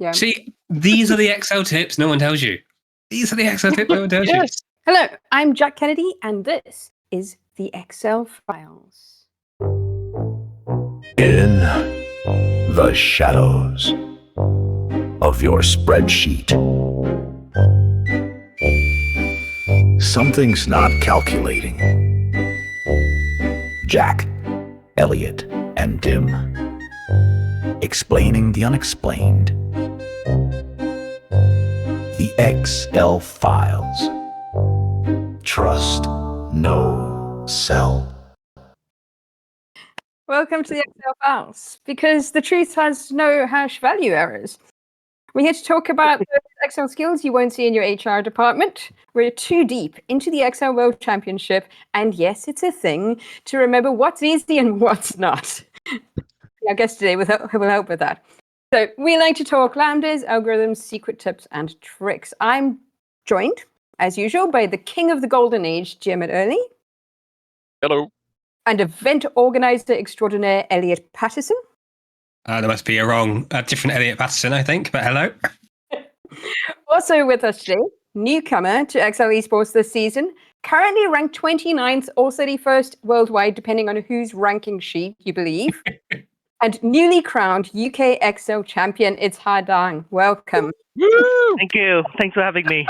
Yeah. See, these are the Excel tips no one tells you. These are the Excel tips no one tells you. Hello, I'm Jack Kennedy, and this is the Excel Files. In the shadows of your spreadsheet, something's not calculating. Jack, Elliott, and Dim, explaining the unexplained. The Excel Files. Trust, no sell. Welcome to the Excel Files, because the truth has no hash value errors. We're here to talk about the Excel skills you won't see in your HR department. We're too deep into the Excel World Championship, and yes, it's a thing, to remember what's easy and what's not. Our guest today will help with that. So we like to talk lambdas, algorithms, secret tips, and tricks. I'm joined, as usual, by the king of the golden age, Jim Early. Hello. And event organizer extraordinaire, Elliott Patterson. There must be a different Elliott Patterson, I think, but hello. Also with us today, newcomer to Excel Esports this season, currently ranked 29th or 31st worldwide, depending on whose ranking sheet you believe, and newly crowned UK Excel champion, it's Hadang. Welcome. Woo! Thank you. Thanks for having me.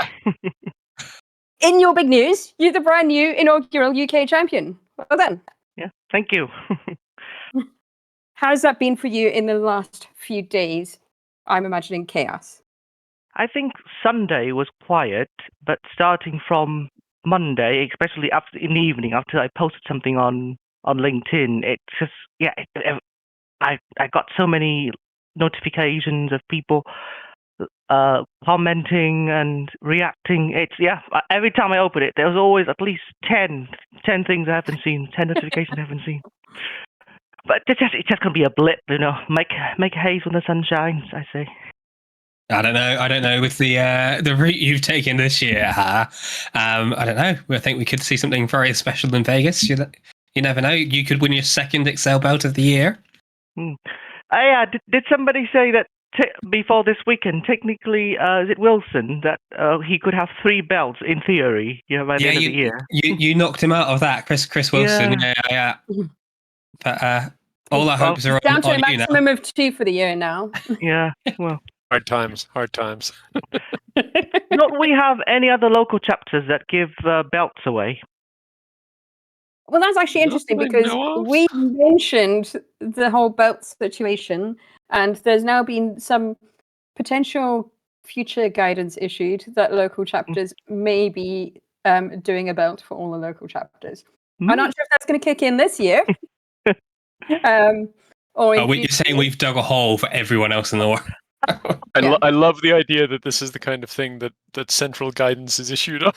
In your big news, you're the brand new inaugural UK champion. Well done. Yeah, thank you. How's that been for you in the last few days? I'm imagining chaos. I think Sunday was quiet, but starting from Monday, especially in the evening after I posted something on LinkedIn, it's just, I got so many notifications of people commenting and reacting. Every time I open it, there's always at least 10 things I haven't seen, 10 notifications I haven't seen. But it's just gonna be a blip, Make haze when the sun shines, I say. I don't know. With the route you've taken this year, I don't know. I think we could see something very special in Vegas. You never know. You could win your second Excel belt of the year. Did somebody say that before this weekend? Technically, is it Wilson that he could have 3 belts in theory? By the end of the year. You knocked him out of that, Chris Wilson. Yeah. But all our hopes are down to on a you now. maximum of 2 for the year now. Yeah, well. Hard times. Don't we have any other local chapters that give belts away? Well, that's actually interesting because we mentioned the whole belt situation, and there's now been some potential future guidance issued that local chapters may be doing a belt for all the local chapters. I'm not sure if that's going to kick in this year. You're saying we've dug a hole for everyone else in the world. I love the idea that this is the kind of thing that central guidance is issued on.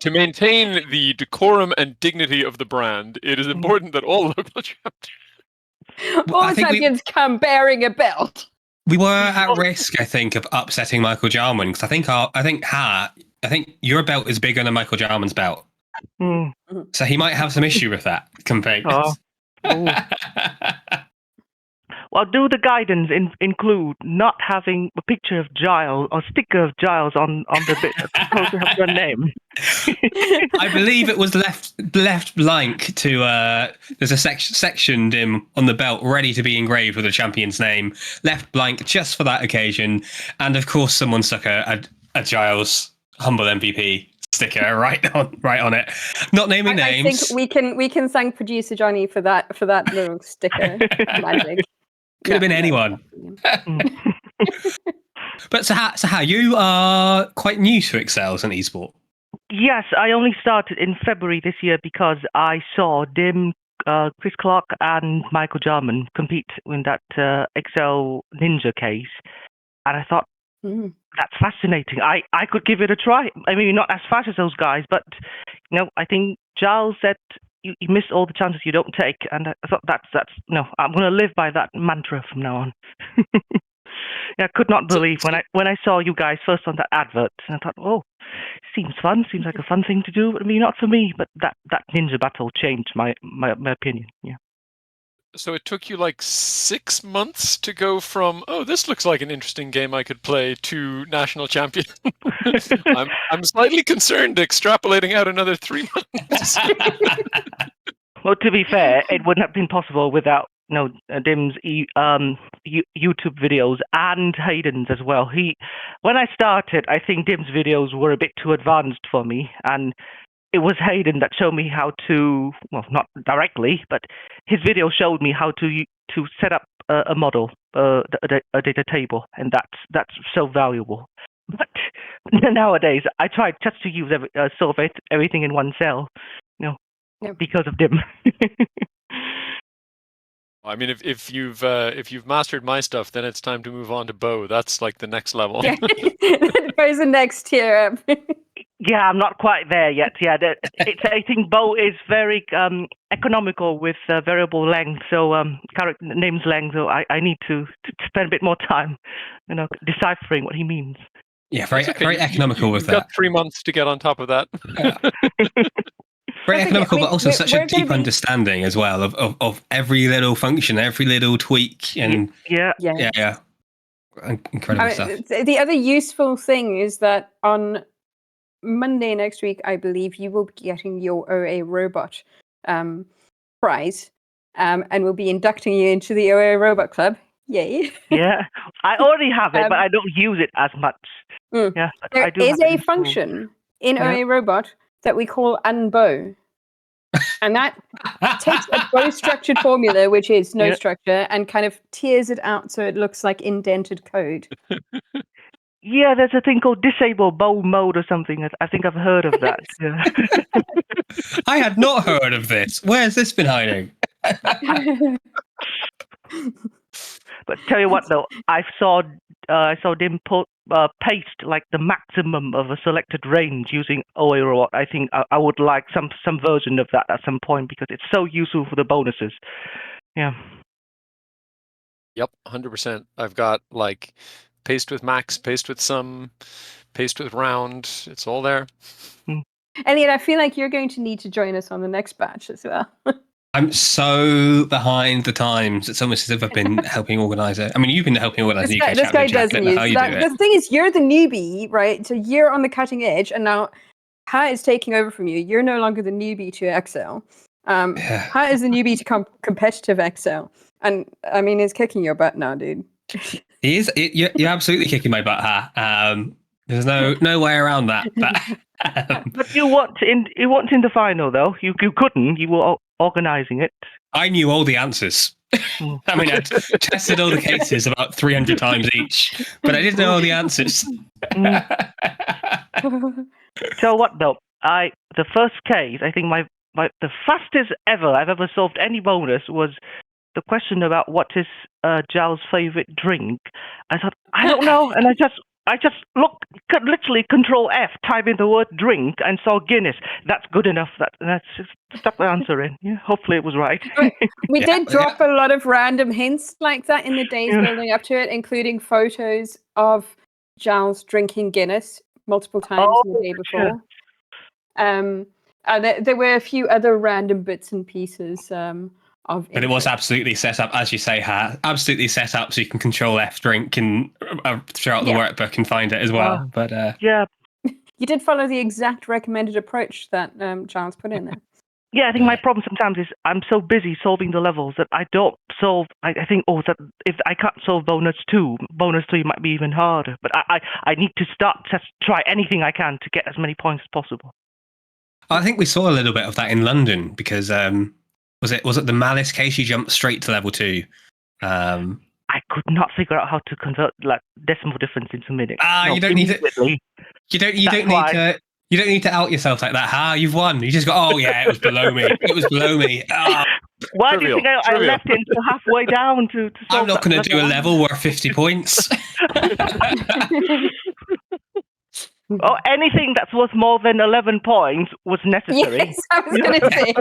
To maintain the decorum and dignity of the brand, it is important that all local chapters... all champions come bearing a belt. We were at risk, I think, of upsetting Michael Jarman, because I think your belt is bigger than Michael Jarman's belt. So he might have some issue with that compared. Well, do the guidance include not having a picture of Giles or sticker of Giles on the bit that's supposed to have your name? I believe it was left blank to. There's a section Dim on the belt ready to be engraved with a champion's name, left blank just for that occasion, and of course someone stuck a Giles humble MVP sticker right on it. Not naming names. I think we can thank producer Johnny for that little sticker. Could have been anyone. But so how you are quite new to Excel as an esport? Yes, I only started in February this year because I saw Dim, Chris Clark, and Michael Jarman compete in that Excel Ninja case, and I thought that's fascinating. I could give it a try. I mean, not as fast as those guys, but I think Giles said you miss all the chances you don't take, and I thought that's I'm going to live by that mantra from now on. I could not believe when I saw you guys first on that advert, and I thought, seems fun, seems like a fun thing to do. I mean, not for me, but that ninja battle changed my opinion. Yeah. So it took you like 6 months to go from, oh, this looks like an interesting game I could play, to national champion. I'm slightly concerned extrapolating out another 3 months. Well, to be fair, it wouldn't have been possible without Dim's YouTube videos and Hayden's as well. When I started, I think Dim's videos were a bit too advanced for me, and it was Hayden that showed me how to, well, not directly, but his video showed me how to set up a model, a data table, and that's so valuable. But nowadays, I try just to use solve everything in one cell, because of Dim. I mean, if you've mastered my stuff, then it's time to move on to Bo. That's like the next level. Yeah. Bo's the next tier up. Yeah, I'm not quite there yet. Yeah, I think Bo is very economical with variable length, so character names length. So I need to spend a bit more time, deciphering what he means. Yeah, very economical with you've that. Got 3 months to get on top of that. Very economical, but also such a deep be... understanding as well of every little function, every little tweak, and yeah. Incredible stuff. The other useful thing is that on Monday next week, I believe you will be getting your OA Robot prize, and we'll be inducting you into the OA Robot Club. Yay! Yeah, I already have it, but I don't use it as much. Yeah, there is a function in OA Robot that we call unbow, and that takes a bow structured formula, which is no structure, and kind of tears it out so it looks like indented code. Yeah, there's a thing called disable bow mode or something. I think I've heard of that. Yeah. I had not heard of this. Where's this been hiding? But tell you what, though, I saw Dim paste like the maximum of a selected range using OA Robot. I think I would like some version of that at some point because it's so useful for the bonuses. Yeah. Yep, 100%. I've got like paste with max, paste with sum, paste with round. It's all there. Elliott, I feel like you're going to need to join us on the next batch as well. I'm so behind the times. It's almost as if I've been helping organise it. I mean, you've been helping organise the UK This guy Championship. doesn't use that. The thing is, you're the newbie, right? So you're on the cutting edge, and now Pat is taking over from you. You're no longer the newbie to Excel. Pat is the newbie to competitive Excel, and I mean, he's kicking your butt now, dude. He is. You're absolutely kicking my butt, huh? There's no way around that. But you weren't in the final, though. You couldn't. You were organising it. I knew all the answers. I mean, I tested all the cases about 300 times each, but I didn't know all the answers. So what, though? The first case, I think the fastest ever I've ever solved any bonus was the question about what is Giles' favorite drink. I thought, I don't know, and I just looked, literally Control F, type in the word drink, and saw Guinness. That's good enough. That's just stuck the answer in. Yeah, hopefully it was right. We did drop a lot of random hints like that in the days building up to it, including photos of Giles drinking Guinness multiple times the day before. And there were a few other random bits and pieces but it was absolutely set up, as you say, absolutely set up so you can Control F drink and throughout the workbook and find it as well. But yeah, you did follow the exact recommended approach that Giles put in there. Yeah, I think my problem sometimes is I'm so busy solving the levels that I don't solve. I think that if I can't solve bonus 2 might be even harder. But I need to try anything I can to get as many points as possible. I think we saw a little bit of that in London because was it the Malice case? You jumped straight to level 2. I could not figure out how to convert like decimal difference into minutes. You don't need to. You don't need to out yourself like that. You've won. You just go, it was below me. It was below me. Why do you think I left it until halfway down to solve I'm not going to do a level worth 50 points. Or anything that's worth more than 11 points was necessary. Yes, I was going to say.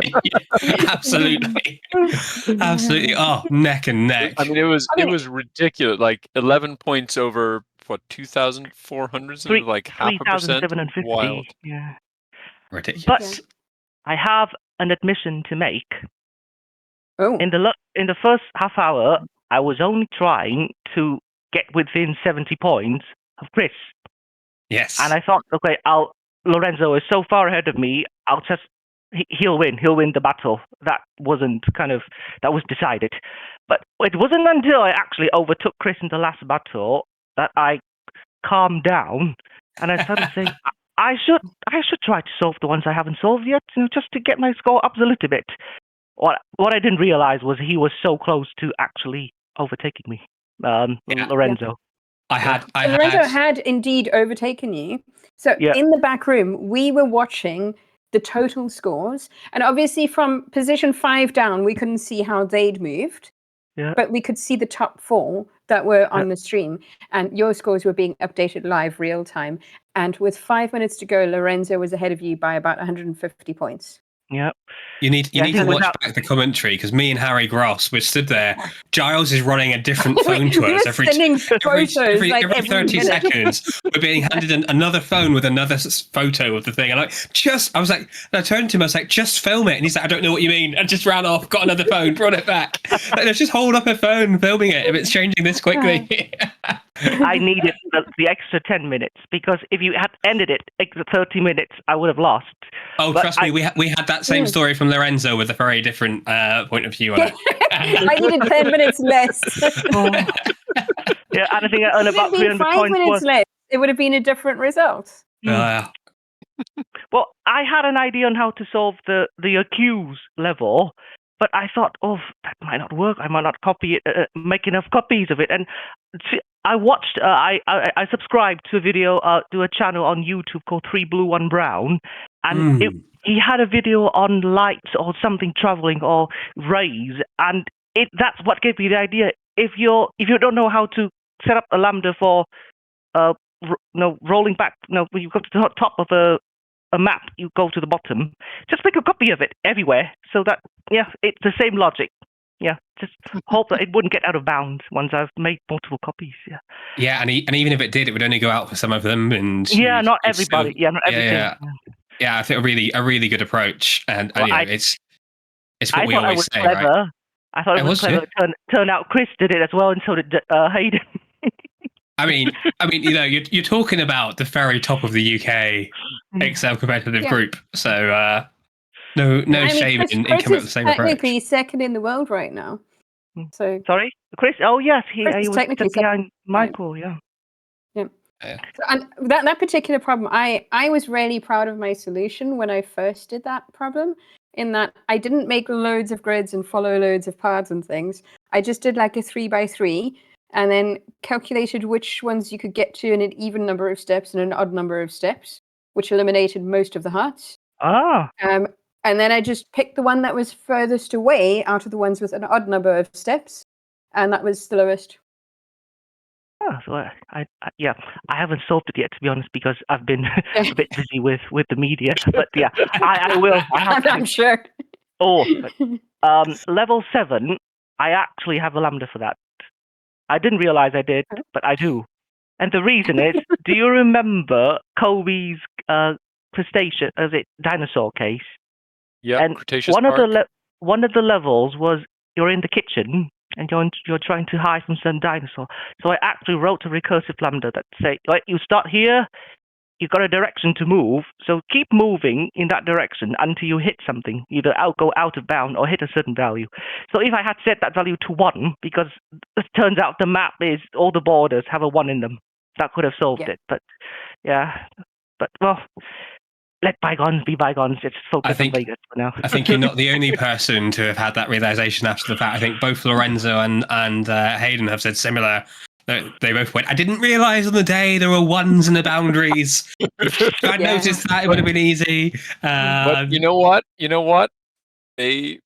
Absolutely. Oh, neck and neck. I mean, it was ridiculous. Like 11 points over what 2,400, like 0.5%. Wild. Yeah. Ridiculous. But I have an admission to make. Oh, In the first half hour, I was only trying to get within 70 points of Chris, Yes. and I thought, okay, Lorenzo is so far ahead of me. He'll win. He'll win the battle. That was decided. But it wasn't until I actually overtook Chris in the last battle that I calmed down and I started saying, I should try to solve the ones I haven't solved yet, just to get my score up a little bit. What I didn't realize was he was so close to actually overtaking me, Lorenzo. Lorenzo had indeed overtaken you. So in the back room, we were watching the total scores, and obviously from position 5 down, we couldn't see how they'd moved. Yeah. But we could see the top 4 that were on the stream, and your scores were being updated live real time. And with 5 minutes to go, Lorenzo was ahead of you by about 150 points. Yeah. You need to watch back the commentary, because me and Harry Gross, we're stood there. Giles is running a different phone to us every 30 seconds. We're being handed another phone with another photo of the thing. And I turned to him, I was like, just film it. And he's like, I don't know what you mean. And just ran off, got another phone, brought it back. Like, just hold up a phone filming it if it's changing this quickly. I needed the extra 10 minutes, because if you had ended it extra 30 minutes, I would have lost. Oh, but trust me, we had that same story from Lorenzo with a very different point of view on it. I needed 10 minutes less. Yeah, and I think on about 300 5 points minutes less, it would have been a different result. Well, I had an idea on how to solve the accuse level, but I thought, that might not work. I might not copy it, make enough copies of it. And I watched, I subscribed to a video, to a channel on YouTube called 3 Blue 1 Brown, and he had a video on lights or something traveling or rays, and that's what gave me the idea. If you don't know how to set up a lambda for rolling back, when you go to the top of a map, you go to the bottom. Just make a copy of it everywhere, so that it's the same logic. Yeah, just hope that it wouldn't get out of bounds once I've made multiple copies. Yeah, and even if it did, it would only go out for some of them, and not everybody. Not everything. Yeah, I think a really good approach, and it's what we always say, clever. Right? I thought it was clever. Turn out Chris did it as well, and so did Hayden. I mean, you're talking about the very top of the UK Excel competitive group, so no shame in coming up with the same approach. Technically second in the world right now. So sorry, Chris. Oh yes, he was technically behind Michael. Yeah. And that particular problem, I was really proud of my solution when I first did that problem, in that I didn't make loads of grids and follow loads of paths and things. I just did like a 3x3 and then calculated which ones you could get to in an even number of steps and an odd number of steps, which eliminated most of the hearts. And then I just picked the one that was furthest away out of the ones with an odd number of steps, and that was the lowest. So I haven't solved it yet, to be honest, because I've been a bit busy with the media. But yeah, I will. I'm sure. Level 7, I actually have a lambda for that. I didn't realize I did, but I do. And the reason is, do you remember Kobe's crustacean, dinosaur case? Yeah, and Cretaceous one Park. One of the levels was you're in the kitchen and you're trying to hide from some dinosaur. So I actually wrote a recursive lambda that say, you start here, you've got a direction to move, so keep moving in that direction until you hit something, either go out of bound or hit a certain value. So if I had set that value to 1, because it turns out the map is all the borders have a 1 in them, that could have solved it. But let bygones be bygones. It's focus on Vegas for now. I think you're not the only person to have had that realization after the fact. I think both Lorenzo and Hayden have said similar. They both went, I didn't realize on the day there were 1s in the boundaries. If I'd noticed that, it would have been easy. But you know what? They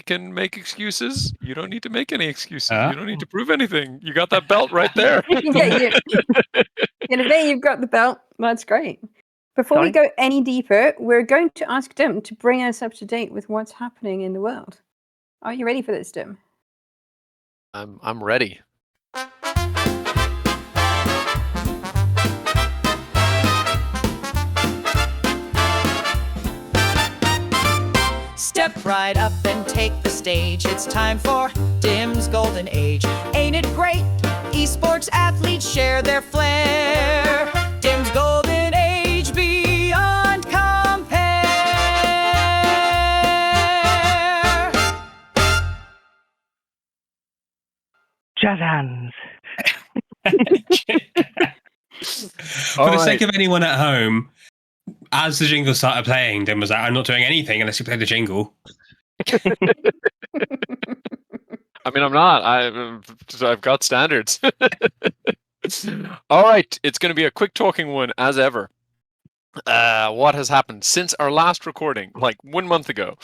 can make excuses. You don't need to make any excuses. You don't need to prove anything. You got that belt right there. And if there you've got the belt, that's great. Before we go any deeper, we're going to ask Dim to bring us up to date with what's happening in the world. Are you ready for this, Dim? I'm ready. Step right up and take the stage. It's time for Dim's Golden Age. Ain't it great? Esports athletes share their flair. Dim's Golden Age beyond compare. Jazz hands. For the sake of anyone at home, as the jingle started playing, Dim was like, I'm not doing anything unless you play the jingle. I mean, I'm not. I've got standards. All right, it's going to be a quick talking one as ever. What has happened since our last recording, like 1 month ago?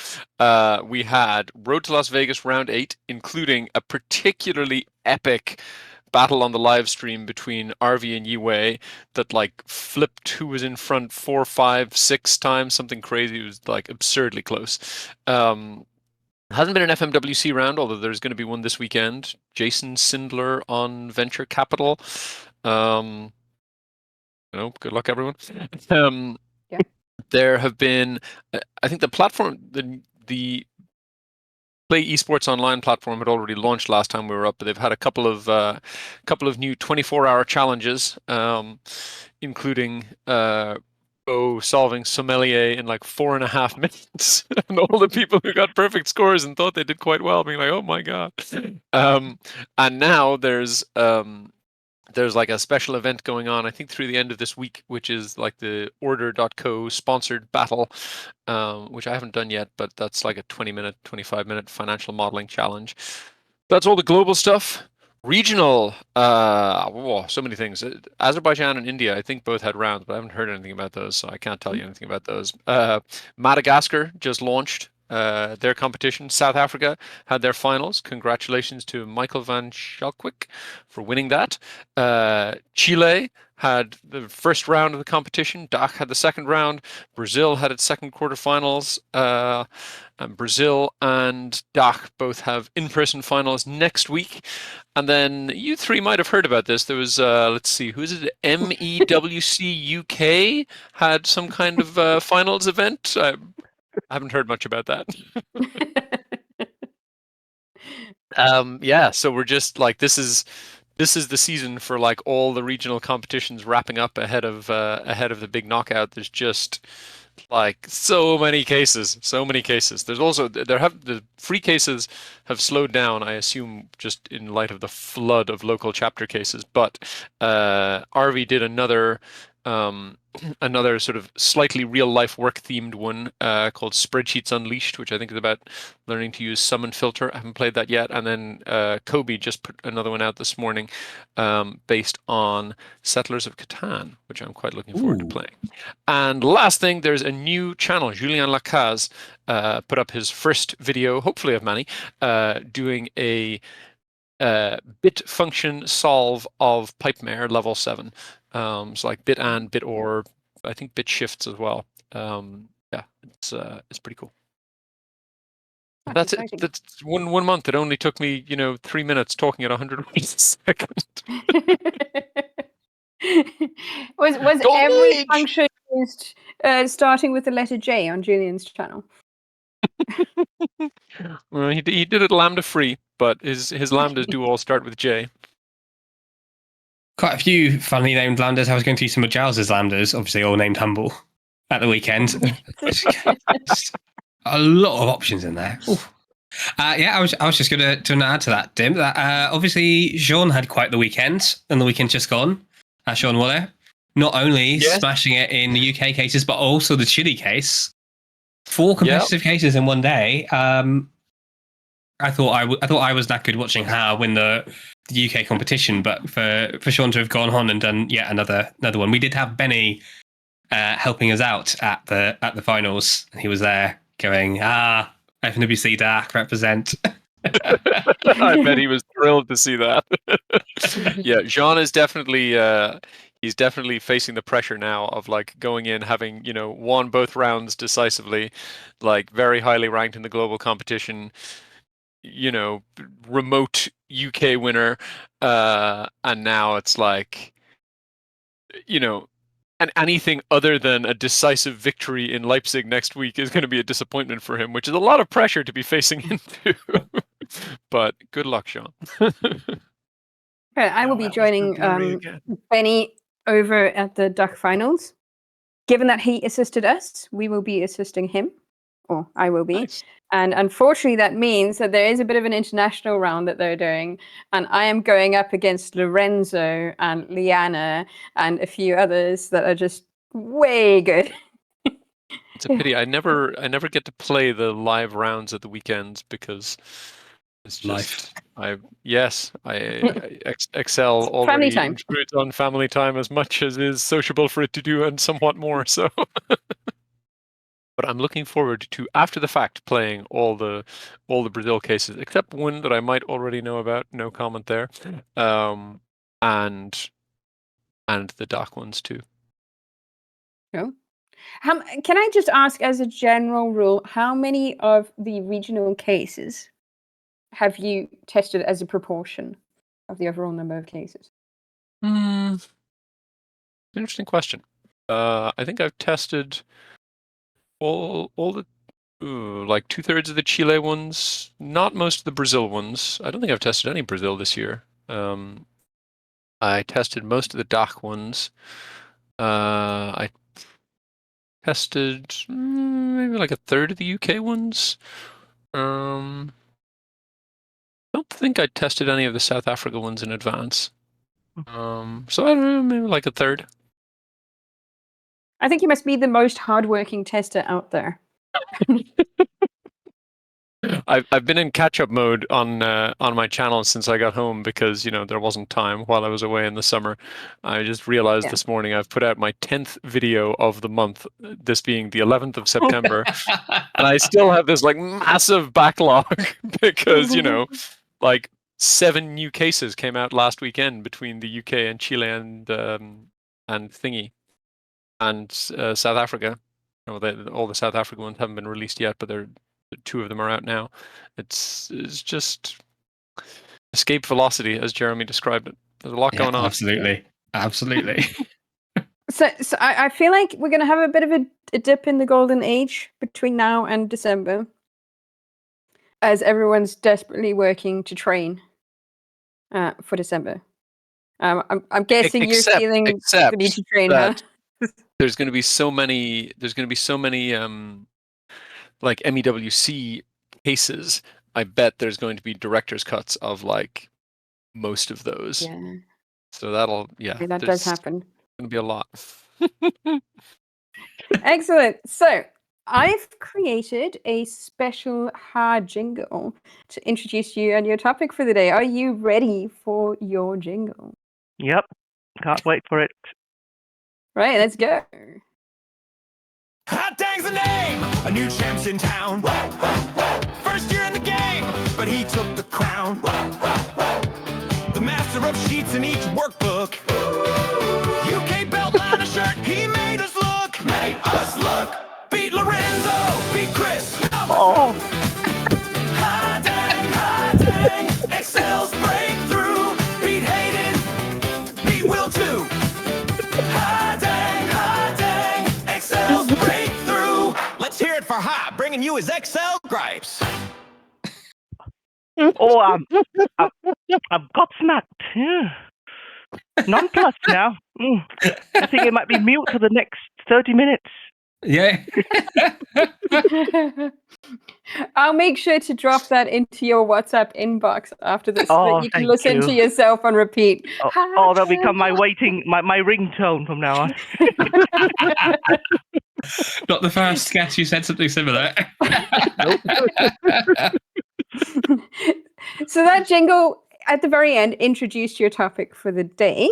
We had Road to Las Vegas Round 8, including a particularly epic battle on the live stream between RV and Yi that like flipped who was in front 4, 5, 6 times, something crazy. It was like absurdly close. Hasn't been an FMWC round, although there's going to be one this weekend. Jason Sindler on Venture Capital. Good luck, everyone. Yeah. There have been, I think the platform, the Play Esports Online platform had already launched last time we were up, but they've had a couple of new 24-hour challenges, including solving sommelier in like 4.5 minutes, and all the people who got perfect scores and thought they did quite well being like, oh my god. And now there's like a special event going on, I think through the end of this week, which is like the Order.co sponsored battle, which I haven't done yet, but that's like a 20-minute, 25-minute financial modeling challenge. That's all the global stuff. Regional, so many things. Azerbaijan and India, I think both had rounds, but I haven't heard anything about those, so I can't tell you anything about those. Madagascar just launched their competition. South Africa had their finals. Congratulations to Michael van Schalkwijk for winning that. Chile had the first round of the competition. DACH had the second round. Brazil had its second quarterfinals. And Brazil and DACH both have in-person finals next week. And then you three might have heard about this. There was, let's see, who is it? MEWC UK had some kind of finals event. I haven't heard much about that. So we're just like, this is the season for like all the regional competitions wrapping up ahead of the big knockout. There's just like so many cases. There's also the free cases have slowed down, I assume, just in light of the flood of local chapter cases. But RV did another sort of slightly real life work themed one called Spreadsheets Unleashed, which I think is about learning to use summon filter. I haven't played that yet. And then Kobe just put another one out this morning based on Settlers of Catan, which I'm quite looking forward to playing. And last thing, there's a new channel. Julien Lacaze put up his first video, hopefully of many, doing a bit function solve of Pipemare level 7. So like bit and bit or, I think bit shifts as well. It's pretty cool. That's exciting. it. That's one month. It only took me 3 minutes talking at 100 words a second. was Golden every Age! function used starting with the letter J on Julian's channel? Well, he did it lambda free, but his lambdas do all start with J. Quite a few funnily named lambdas. I was going to use some of Giles's lambdas, obviously all named Humble, at the weekend. A lot of options in there. I was just going to add to that, Dim. That obviously Jean had quite the weekend, and the weekend just gone. Sean Waller, not only smashing it in the UK cases, but also the Chile case. 4 competitive cases in one day. I thought I was that good watching her win the UK competition, but for Sean to have gone on and done yet another one. We did have Benny helping us out at the finals. He was there going, FNWC DAC represent. I bet he was thrilled to see that. Yeah, Jean is definitely he's definitely facing the pressure now of like going in having won both rounds decisively, like very highly ranked in the global competition, remote UK winner, and now it's like and anything other than a decisive victory in Leipzig next week is going to be a disappointment for him, which is a lot of pressure to be facing into. But good luck, Sean. Okay, I will be joining Benny over at the Duck Finals. Given that he assisted us, we will be assisting him, or I will be. Nice. And unfortunately, that means that there is a bit of an international round that they're doing, and I am going up against Lorenzo and Liana and a few others that are just way good. It's a pity. I never get to play the live rounds at the weekends because it's just Excel already intrudes on family time as much as is sociable for it to do, and somewhat more. So, but I'm looking forward to after the fact playing all the Brazil cases, except one that I might already know about. No comment there, and the dark ones too. Cool. Can I just ask, as a general rule, how many of the regional cases have you tested as a proportion of the overall number of cases? Interesting question. I think I've tested all the like 2/3 of the Chile ones, not most of the Brazil ones. I don't think I've tested any Brazil this year. I tested most of the DAC ones. I tested maybe like 1/3 of the UK ones. I don't think I tested any of the South Africa ones in advance. So I don't know, maybe like 1/3. I think you must be the most hardworking tester out there. I've been in catch-up mode on my channel since I got home because there wasn't time while I was away in the summer. I just realized this morning I've put out my 10th video of the month, this being the 11th of September, and I still have this like massive backlog because like 7 new cases came out last weekend between the UK and Chile and thingy and South Africa. All the South African ones haven't been released yet, but 2 of them are out now. It's just escape velocity, as Jeremy described it. There's a lot going on. Absolutely. So I feel like we're going to have a bit of a dip in the golden age between now and December, as everyone's desperately working to train for December. I'm guessing you're feeling the need to train, huh? There's going to be so many. Like MEWC cases. I bet there's going to be director's cuts of like most of those. Yeah. So that does happen. Going to be a lot. Excellent. So I've created a special hard jingle to introduce you and your topic for the day. Are you ready for your jingle? Yep. Can't wait for it. Right, let's go. Hot Dang's the name, a new champ's in town. First year in the game, but he took the crown. The master of sheets in each workbook. UK belt line a shirt, he made us look. Beat Lorenzo, beat Chris. Oh. Hot Dang, Excel's breakthrough. Beat Hayden, beat Will too. Hot Dang, Excel's breakthrough. Let's hear it for Hot, bringing you his Excel gripes. Oh, I'm gobsmacked. Yeah. Nonplussed now. I think it might be mute for the next 30 minutes. Yeah. I'll make sure to drop that into your WhatsApp inbox after this, so that you can listen to yourself on repeat. That'll become my ringtone from now on. Not the first guest who said something similar. So that jingle at the very end introduced your topic for the day,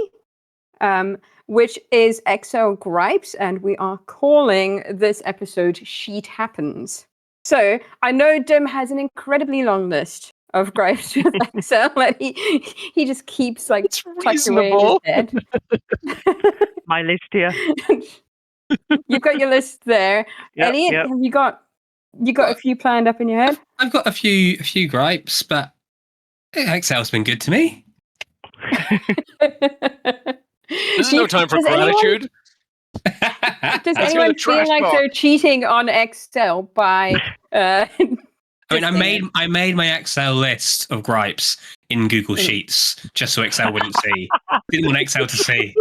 which is Excel gripes, and we are calling this episode Sheet Happens. So I know Dim has an incredibly long list of gripes with Excel that he just keeps like tucked away in his head. My list here. You've got your list there. Yep, Elliott, yep. have you got a few planned up in your head? I've got a few gripes, but Excel's been good to me. This is no time for gratitude. Does Let's go to anyone the feel trash like box. they're cheating on Excel by? I mean, dissing I made my Excel list of gripes in Google Sheets just so Excel wouldn't see. Didn't want Excel to see.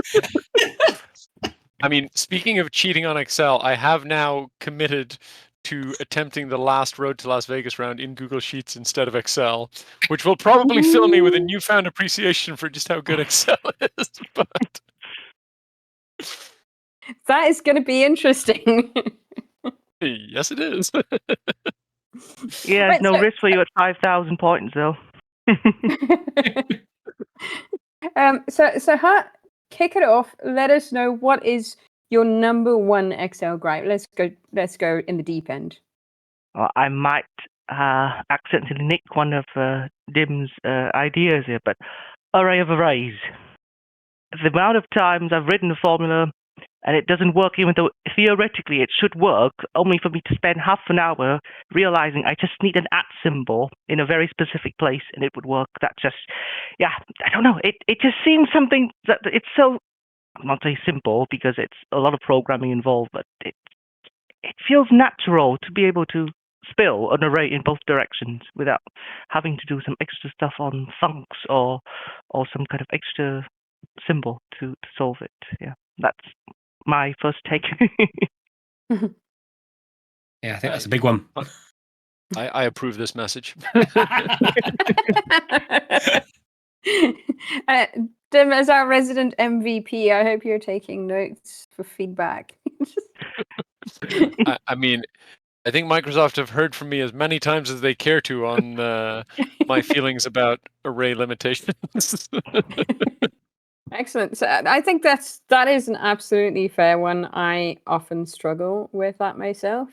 I mean, speaking of cheating on Excel, I have now committed to attempting the last Road to Las Vegas round in Google Sheets instead of Excel, which will probably fill me with a newfound appreciation for just how good Excel is. But That is going to be interesting. yes, it is. Yeah, Right, no so- risk for you at 5,000 points, though. So kick it off. Let us know what is your number one Excel gripe. Let's go in the deep end. Well, I might accidentally nick one of Dim's ideas here, but array of arrays. The amount of times I've written a formula and it doesn't work, even though theoretically it should work, only for me to spend half an hour realizing I just need an @ symbol in a very specific place and it would work. That just, yeah, I don't know. It just seems something that it's so, I'm not saying simple because it's a lot of programming involved, but it feels natural to be able to spill an array in both directions without having to do some extra stuff on funcs or some kind of extra symbol to solve it. Yeah, that's my first take. Yeah, I think that's a big one. I approve this message. Dim, as our resident MVP, I hope you're taking notes for feedback. I mean, I think Microsoft have heard from me as many times as they care to on my feelings about array limitations. Excellent. So I think that is an absolutely fair one. I often struggle with that myself.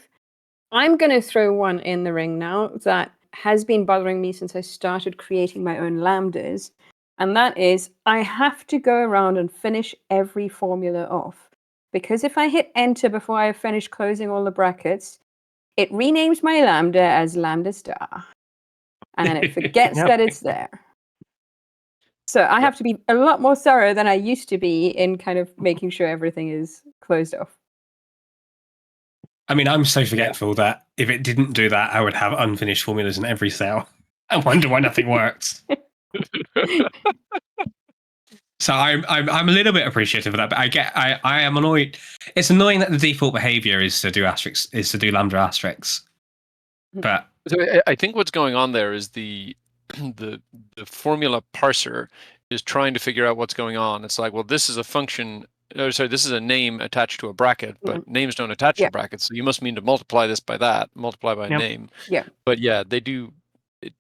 I'm going to throw one in the ring now that has been bothering me since I started creating my own lambdas. And that is, I have to go around and finish every formula off. Because if I hit enter before I finish closing all the brackets, it renames my lambda as lambda star. And then it forgets Yep. that it's there. So I have to be a lot more thorough than I used to be in kind of making sure everything is closed off. I mean, I'm so forgetful that if it didn't do that, I would have unfinished formulas in every cell. I wonder why nothing works. So I'm a little bit appreciative of that, but I am annoyed. It's annoying that the default behavior is to do lambda asterisks. But So I think what's going on there is the formula parser is trying to figure out what's going on. It's like, well, this is a function. Oh, sorry, this is a name attached to a bracket, but names don't attach to brackets. So you must mean to multiply this by that, multiply by a name. Yeah. But yeah, they do. It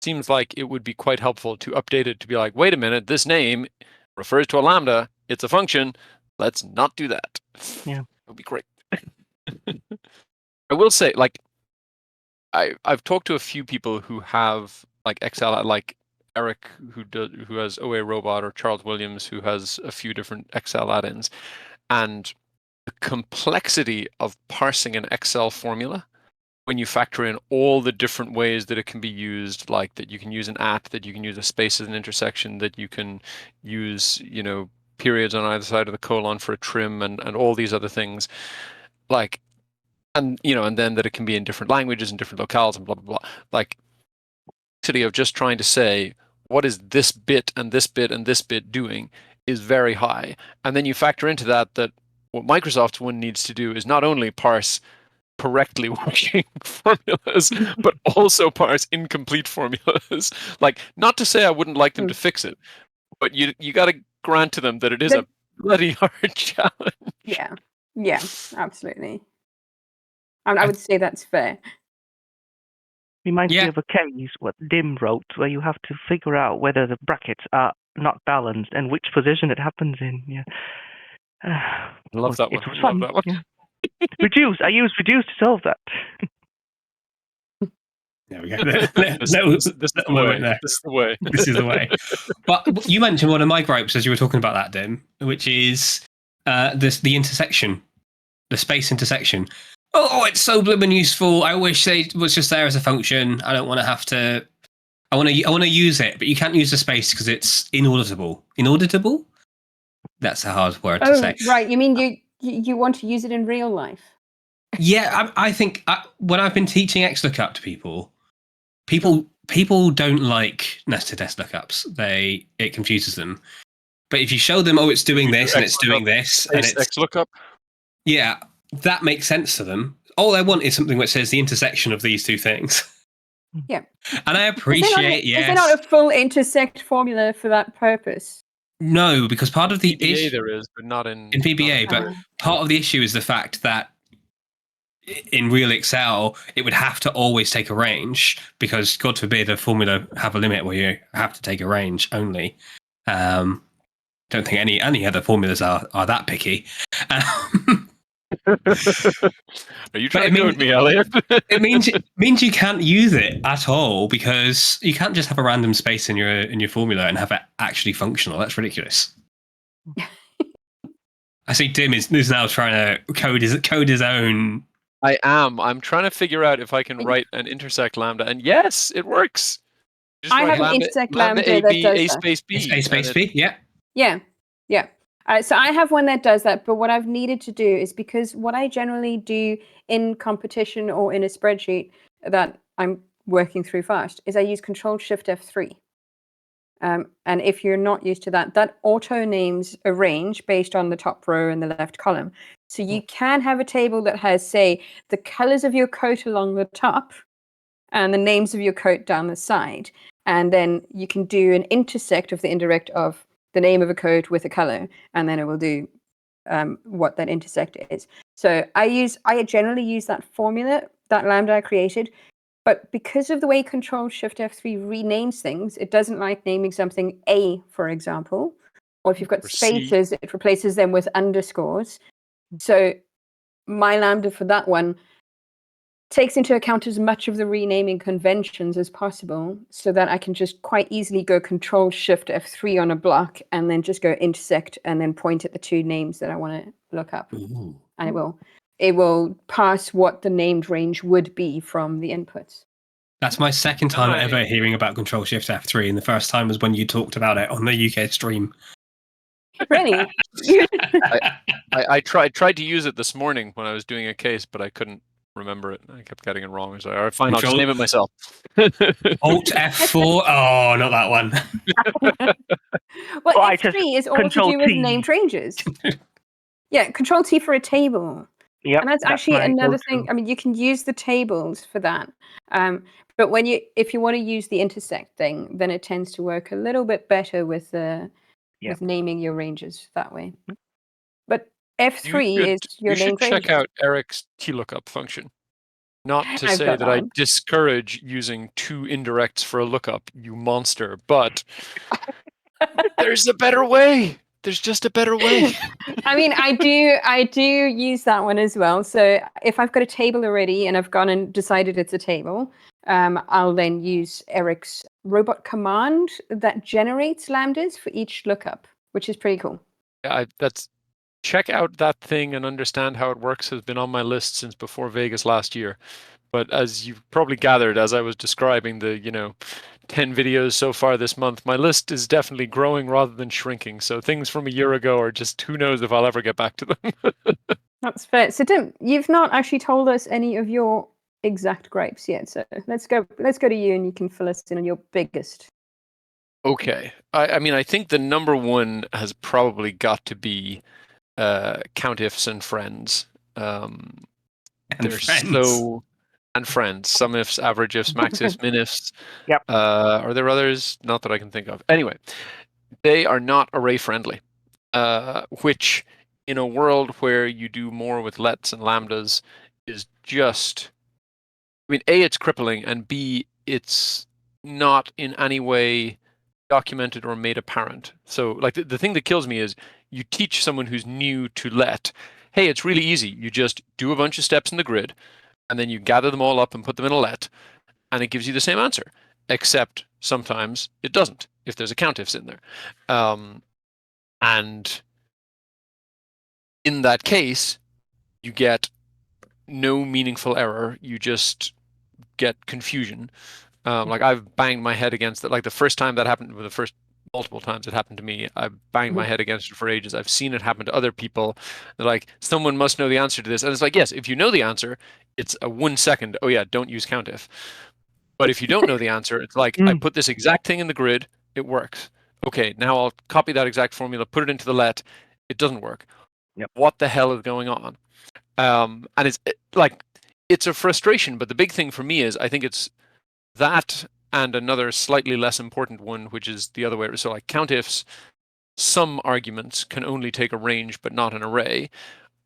seems like it would be quite helpful to update it to be like, wait a minute, this name refers to a lambda. It's a function. Let's not do that. Yeah. It would be great. I will say, like, I've talked to a few people who have like Excel, like Eric who has OA Robot, or Charles Williams who has a few different Excel add-ins, and the complexity of parsing an Excel formula when you factor in all the different ways that it can be used, like that you can use an @ that you can use a space as an intersection, that you can use, you know, periods on either side of the colon for a trim, and all these other things, like, and you know, and then that it can be in different languages and different locales and blah blah blah. Like, complexity of just trying to say what is this bit and this bit and this bit doing is very high, and then you factor into that what Microsoft's one needs to do is not only parse correctly working formulas, but also parse incomplete formulas. Like, not to say I wouldn't like them to fix it, but you got to grant to them that it is a bloody hard challenge. Yeah, absolutely. I would say that's fair. Reminds me of a case what Dim wrote, where you have to figure out whether the brackets are not balanced and which position it happens in. Yeah. I love that one. It was I fun. love that one. Yeah. Reduce. I used reduce to solve that. there we go. This is the way. This is the way. This is the way. But you mentioned one of my gripes as you were talking about that, Dim, which is the intersection, the space intersection. Oh, it's so blooming useful. I wish it was just there as a function. I don't want to have to. I want to use it, but you can't use the space because it's inauditable. Inauditable? That's a hard word to say. Right. You mean you want to use it in real life. Yeah, I think when I've been teaching XLOOKUP to people don't like nested lookups. It confuses them. But if you show them, it's doing this and it's doing this, and it's XLOOKUP. Yeah, that makes sense to them. All I want is something which says the intersection of these two things. Yeah. And I appreciate, Is there not a full intersect formula for that purpose? No, because part of the VBA issue there is, but not in VBA. But part of the issue is the fact that in real Excel, it would have to always take a range because, God forbid, a formula have a limit where you have to take a range only. Don't think any other formulas are that picky. Are you trying to goad me, Elliott? It means you can't use it at all because you can't just have a random space in your formula and have it actually functional. That's ridiculous. I see Dim is now trying to code his own. I am. I'm trying to figure out if I can write an intersect lambda, and yes, it works. Just I write have an intersect lambda A, that B, does A that. space B. A space B, yeah. Yeah. So I have one that does that, but what I've needed to do is because what I generally do in competition or in a spreadsheet that I'm working through fast is I use Control-Shift-F3. And if you're not used to that, that auto names a range based on the top row and the left column. So you can have a table that has, say, the colors of your coat along the top and the names of your coat down the side. And then you can do an intersect of the indirect of the name of a coat with a color, and then it will do what that intersect is. So I generally use that formula, that lambda I created, but because of the way Control-Shift-F3 renames things, it doesn't like naming something A, for example, or if you've got Or C. spaces, it replaces them with underscores. So my lambda for that one takes into account as much of the renaming conventions as possible so that I can just quite easily go Control-Shift-F3 on a block and then just go intersect and then point at the two names that I want to look up. Ooh. And it will pass what the named range would be from the inputs. That's my second time Nice. ever hearing about Control-Shift-F3, and the first time was when you talked about it on the UK stream. Really? I tried to use it this morning when I was doing a case, but I couldn't remember it. I kept getting it wrong. So, all right, fine, I'll just name it myself. Alt F4. Oh, not that one. Well, Right, F3 is all to Control do with T. named ranges. Yeah, Control T for a table. Yep, And that's actually my another go-to. thing. I mean, you can use the tables for that. But if you want to use the intersect thing, then it tends to work a little bit better with naming your ranges that way. But F3 is your You should named check ranges. out Eric's TLOOKUP function. Not to I've say got that I that. discourage using two indirects for a lookup, you monster, but there's a better way. There's just a better way. I mean, I do use that one as well. So if I've got a table already and I've gone and decided it's a table, I'll then use Eric's robot command that generates lambdas for each lookup, which is pretty cool. Check out that thing and understand how it works has been on my list since before Vegas last year. But as you've probably gathered, as I was describing the 10 videos so far this month, my list is definitely growing rather than shrinking. So things from a year ago are just who knows if I'll ever get back to them. That's fair. So Tim, you've not actually told us any of your exact gripes yet. So let's go to you and you can fill us in on your biggest. Okay. I mean, I think the number one has probably got to be countifs and friends. And They're friends. and friends. Some ifs, average ifs, max ifs, min ifs. Yep. Are there others? Not that I can think of. Anyway, they are not array friendly, which in a world where you do more with lets and lambdas is just, I mean, A, it's crippling, and B, it's not in any way documented or made apparent. So like the thing that kills me is you teach someone who's new to let, hey, it's really easy. You just do a bunch of steps in the grid, and then you gather them all up and put them in a let, and it gives you the same answer, except sometimes it doesn't if there's a countifs in there. And in that case, you get no meaningful error. You just get confusion. Like I've banged my head against it. Like the first time that happened with the first multiple times it happened to me. I've banged my head against it for ages. I've seen it happen to other people. They're like, someone must know the answer to this. And it's like, yes, if you know the answer, it's a 1 second. Oh yeah, don't use COUNTIF. But if you don't know the answer, it's like, I put this exact thing in the grid, it works. Okay, now I'll copy that exact formula, put it into the let, it doesn't work. Yep. What the hell is going on? And it's a frustration, but the big thing for me is I think it's that and another slightly less important one, which is the other way. So like COUNTIFs, some arguments can only take a range but not an array.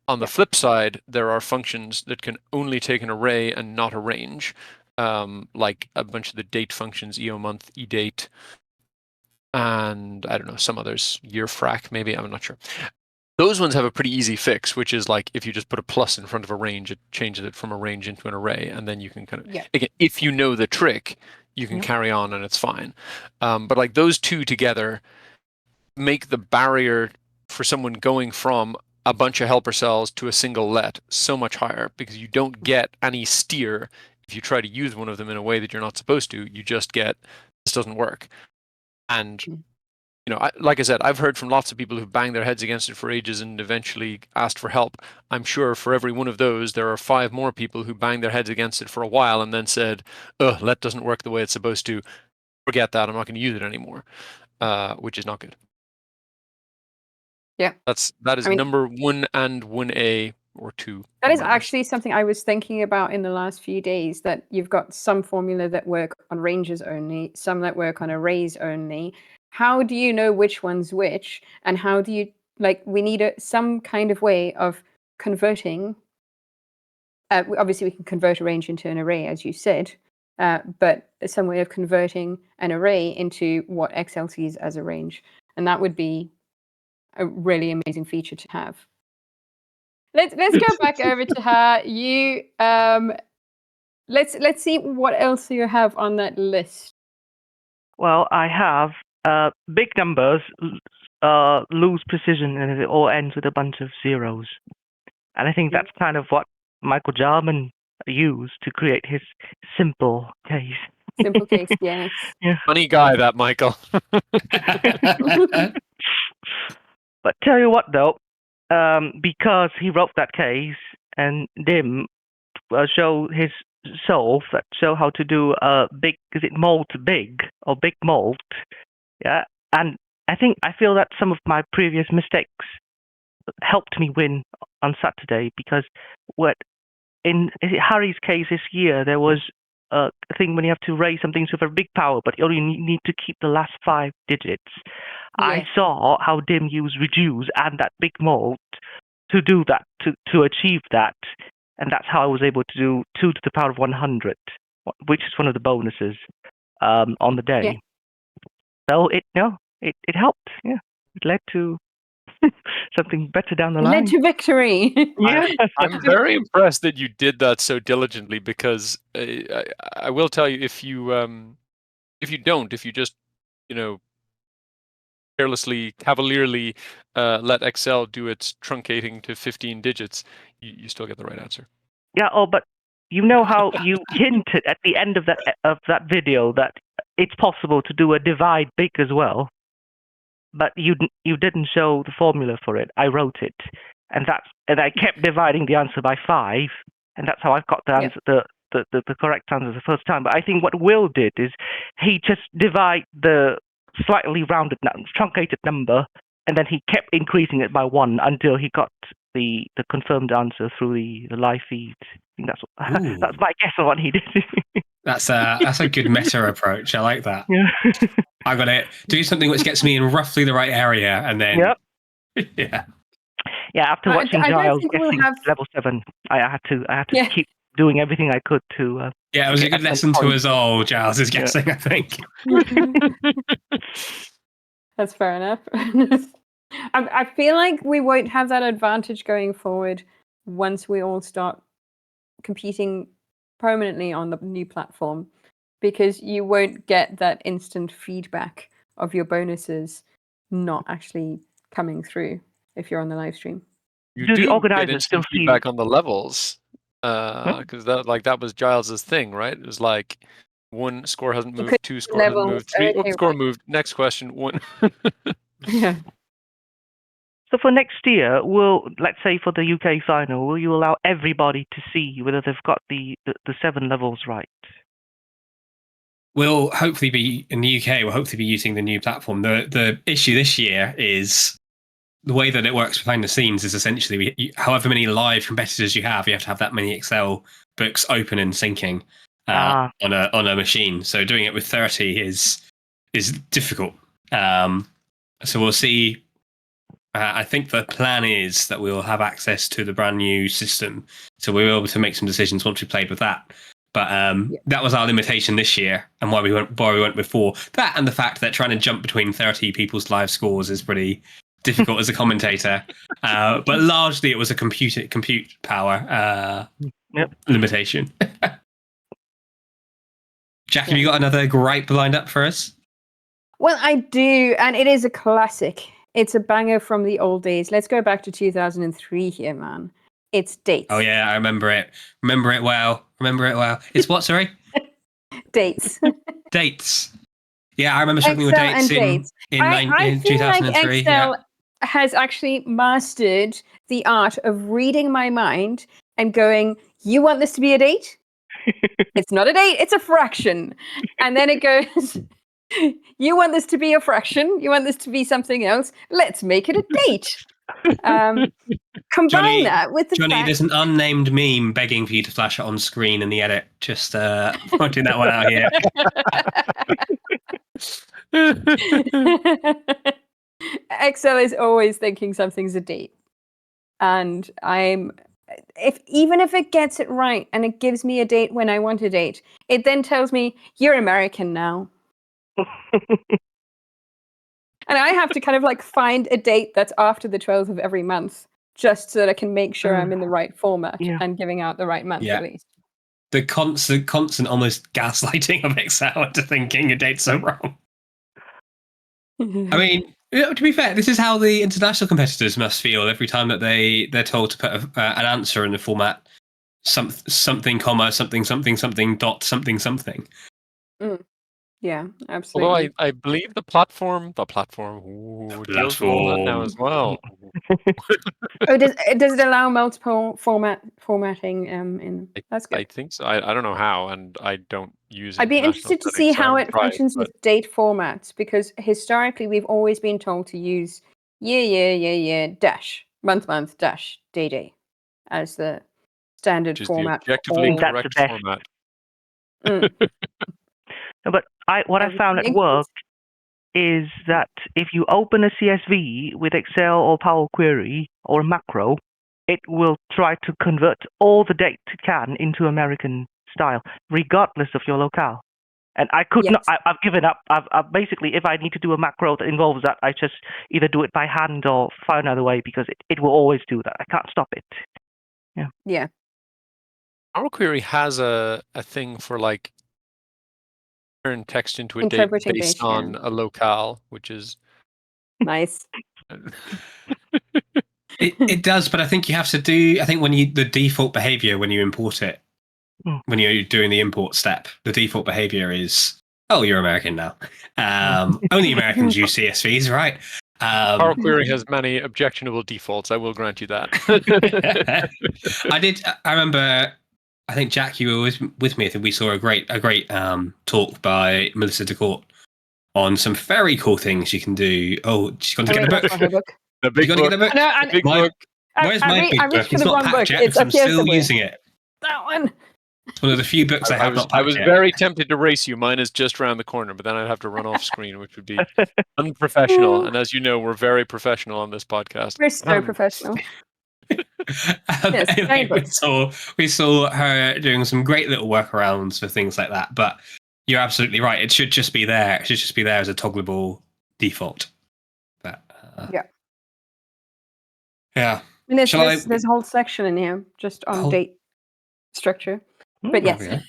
On the flip side, there are functions that can only take an array and not a range, like a bunch of the date functions, EOMonth, EDate, and I don't know, some others, yearfrac maybe, I'm not sure. Those ones have a pretty easy fix, which is like if you just put a plus in front of a range, it changes it from a range into an array, and then you can kind of, again, if you know the trick, you can carry on and it's fine. But like those two together make the barrier for someone going from a bunch of helper cells to a single let so much higher, because you don't get any steer if you try to use one of them in a way that you're not supposed to. You just get, this doesn't work. And you know, like I said, I've heard from lots of people who banged their heads against it for ages and eventually asked for help. I'm sure for every one of those, there are 5 more people who banged their heads against it for a while and then said, "Oh, let doesn't work the way it's supposed to. Forget that. I'm not going to use it anymore," which is not good. Yeah, that is number 1 and 1A or 2. That is actually something I was thinking about in the last few days, that you've got some formula that work on ranges only, some that work on arrays only. How do you know which one's which? And how do you, like, we need some kind of way of converting. Obviously, we can convert a range into an array, as you said, but some way of converting an array into what Excel sees as a range. And that would be a really amazing feature to have. Let's go back over to her. You let's see what else you have on that list. Well, I have big numbers lose precision, and it all ends with a bunch of zeros. And I think that's kind of what Michael Jarman used to create his simple case. Simple case, yes. Yeah. Funny guy, that Michael. But tell you what, though, because he wrote that case, and Dim show his solve that show how to do a big, is it molt big or big molt? Yeah, and I feel that some of my previous mistakes helped me win on Saturday, because in Harry's case this year, there was a thing when you have to raise something to a very big power, but you only need to keep the last 5 digits. Yeah. I saw how Dim used reduce and that big molt to do that, to achieve that, and that's how I was able to do 2 to the power of 100, which is one of the bonuses on the day. Yeah. So it helped. Yeah, it led to something better down the line. Led to victory. Yeah. I'm very impressed that you did that so diligently, because I will tell you, if you just, you know, carelessly, cavalierly let Excel do its truncating to 15 digits, you still get the right answer. Yeah. Oh, but you know how you hinted at the end of that video that it's possible to do a divide big as well, but you didn't show the formula for it. I wrote it, and I kept dividing the answer by 5, and that's how I got the answer, the correct answer the first time. But I think what Will did is he just divide the slightly rounded, truncated number, and then he kept increasing it by 1 until he got the confirmed answer through the live feed. I think that's my guess on what he did. That's a good meta approach. I like that. Yeah. I got to do something which gets me in roughly the right area, and then yeah. After watching Giles guessing level 7, I had to keep doing everything I could to. Yeah, it was a good lesson to us all. Giles is guessing, I think. That's fair enough. I feel like we won't have that advantage going forward once we all start competing permanently on the new platform, because you won't get that instant feedback of your bonuses not actually coming through if you're on the live stream. You do get instant feedback on the levels, because that was Giles's thing, right? It was like, 1 score hasn't moved. could 2 score hasn't levels. moved. 3 Okay, score right. moved. Next question. 1. Yeah. So for next year, let's say for the UK final, will you allow everybody to see whether they've got the 7 levels right? We'll hopefully be in the UK. We'll hopefully be using the new platform. The issue this year is the way that it works behind the scenes is essentially however many live competitors you have to have that many Excel books open and syncing on a machine. So doing it with 30 is difficult. So we'll see. I think the plan is that we'll have access to the brand new system, so we'll be able to make some decisions once we played with that. But that was our limitation this year, and why we went before that, and the fact that trying to jump between 30 people's live scores is pretty difficult as a commentator. But largely, it was a compute power limitation. Jack, have you got another gripe lined up for us? Well, I do, and it is a classic. It's a banger from the old days. Let's go back to 2003 here, man. It's dates. Oh yeah, I remember it. Remember it well. It's what, sorry? Dates. Dates. Yeah, I remember struggling with dates in I feel 2003. like Excel has actually mastered the art of reading my mind and going, you want this to be a date? It's not a date, it's a fraction. And then it goes, you want this to be a fraction? You want this to be something else? Let's make it a date. Combine Johnny, that with the Johnny, fact... there's an unnamed meme begging for you to flash it on screen in the edit. Just pointing that one out here. Excel is always thinking something's a date. And even if it gets it right and it gives me a date when I want a date, it then tells me, you're American now. And I have to kind of like find a date that's after the 12th of every month, just so that I can make sure I'm in the right format and giving out the right month at least. The constant almost gaslighting of Excel into thinking a date's so wrong. I mean, to be fair, this is how the international competitors must feel every time that they're told to put an answer in the format something comma something dot something. Yeah, absolutely. Although I believe the platform deals with all that now as well. Does it allow multiple formatting in? That's good. I think so. I don't know how, and I don't use it. I'd be interested to see how it functions with date formats, because historically we've always been told to use year dash month dash day as the standard format. The objectively correct format. No, but what I found at work is that if you open a CSV with Excel or Power Query or a macro, it will try to convert all the dates it can into American style, regardless of your locale. And I could not. I've given up. I've basically, if I need to do a macro that involves that, I just either do it by hand or find another way, because it will always do that. I can't stop it. Yeah. Power Query has a thing for like turn text into a date based on a locale, which is nice. It does, but I think you have to do. I think the default behavior when you import it, when you're doing the import step, the default behavior is, oh, you're American now. Only Americans use CSVs, right? Power Query has many objectionable defaults. I will grant you that. I remember. I think Jack, you were with me. I think we saw a great talk by Melissa DeCourt on some very cool things you can do. Oh, she's going to get a book. The big book. Get a book? No, big book. Where's my big book? It's not packed yet because I'm still using it. That one. It's one of the few books I have not packed yet. I was very tempted to race you. Mine is just around the corner, but then I'd have to run off screen, which would be unprofessional. And as you know, we're very professional on this podcast. We're so professional. Anyway, we saw her doing some great little workarounds for things like that. But you're absolutely right. It should just be there. It should just be there as a toggleable default. But, yeah. And there's a whole section in here just on date structure. But yes.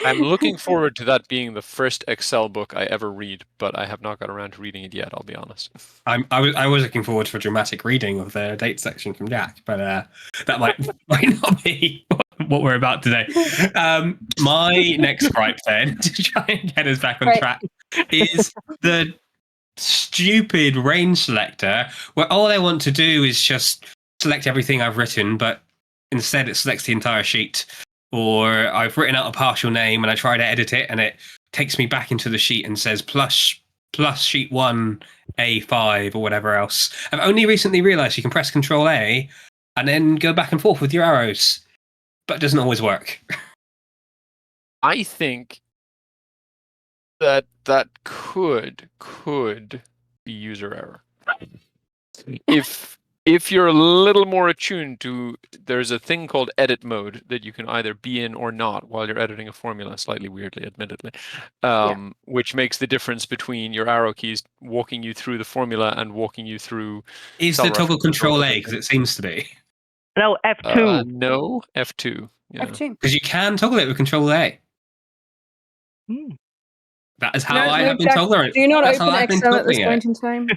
I'm looking forward to that being the first Excel book I ever read, but I have not got around to reading it yet, I'll be honest. I was looking forward to a dramatic reading of the date section from Jack, but that might not be what we're about today. My next gripe then, to try and get us back on track, is the stupid range selector, where all I want to do is just select everything I've written, but instead it selects the entire sheet. Or I've written out a partial name and I try to edit it, and it takes me back into the sheet and says plus sheet 1 A5 or whatever else. I've only recently realised you can press Control A and then go back and forth with your arrows, but it doesn't always work. I think that could be user error. If you're a little more attuned to, there's a thing called edit mode that you can either be in or not while you're editing a formula, slightly weirdly, admittedly, which makes the difference between your arrow keys walking you through the formula and walking you through. Is the toggle Control A? Because it seems to be. No, F2. No, F2. Yeah. F2. Because you can toggle it with Control A. That is how I have been toggling it. Do you not That's open how I've been Excel at this toggling point it. in time?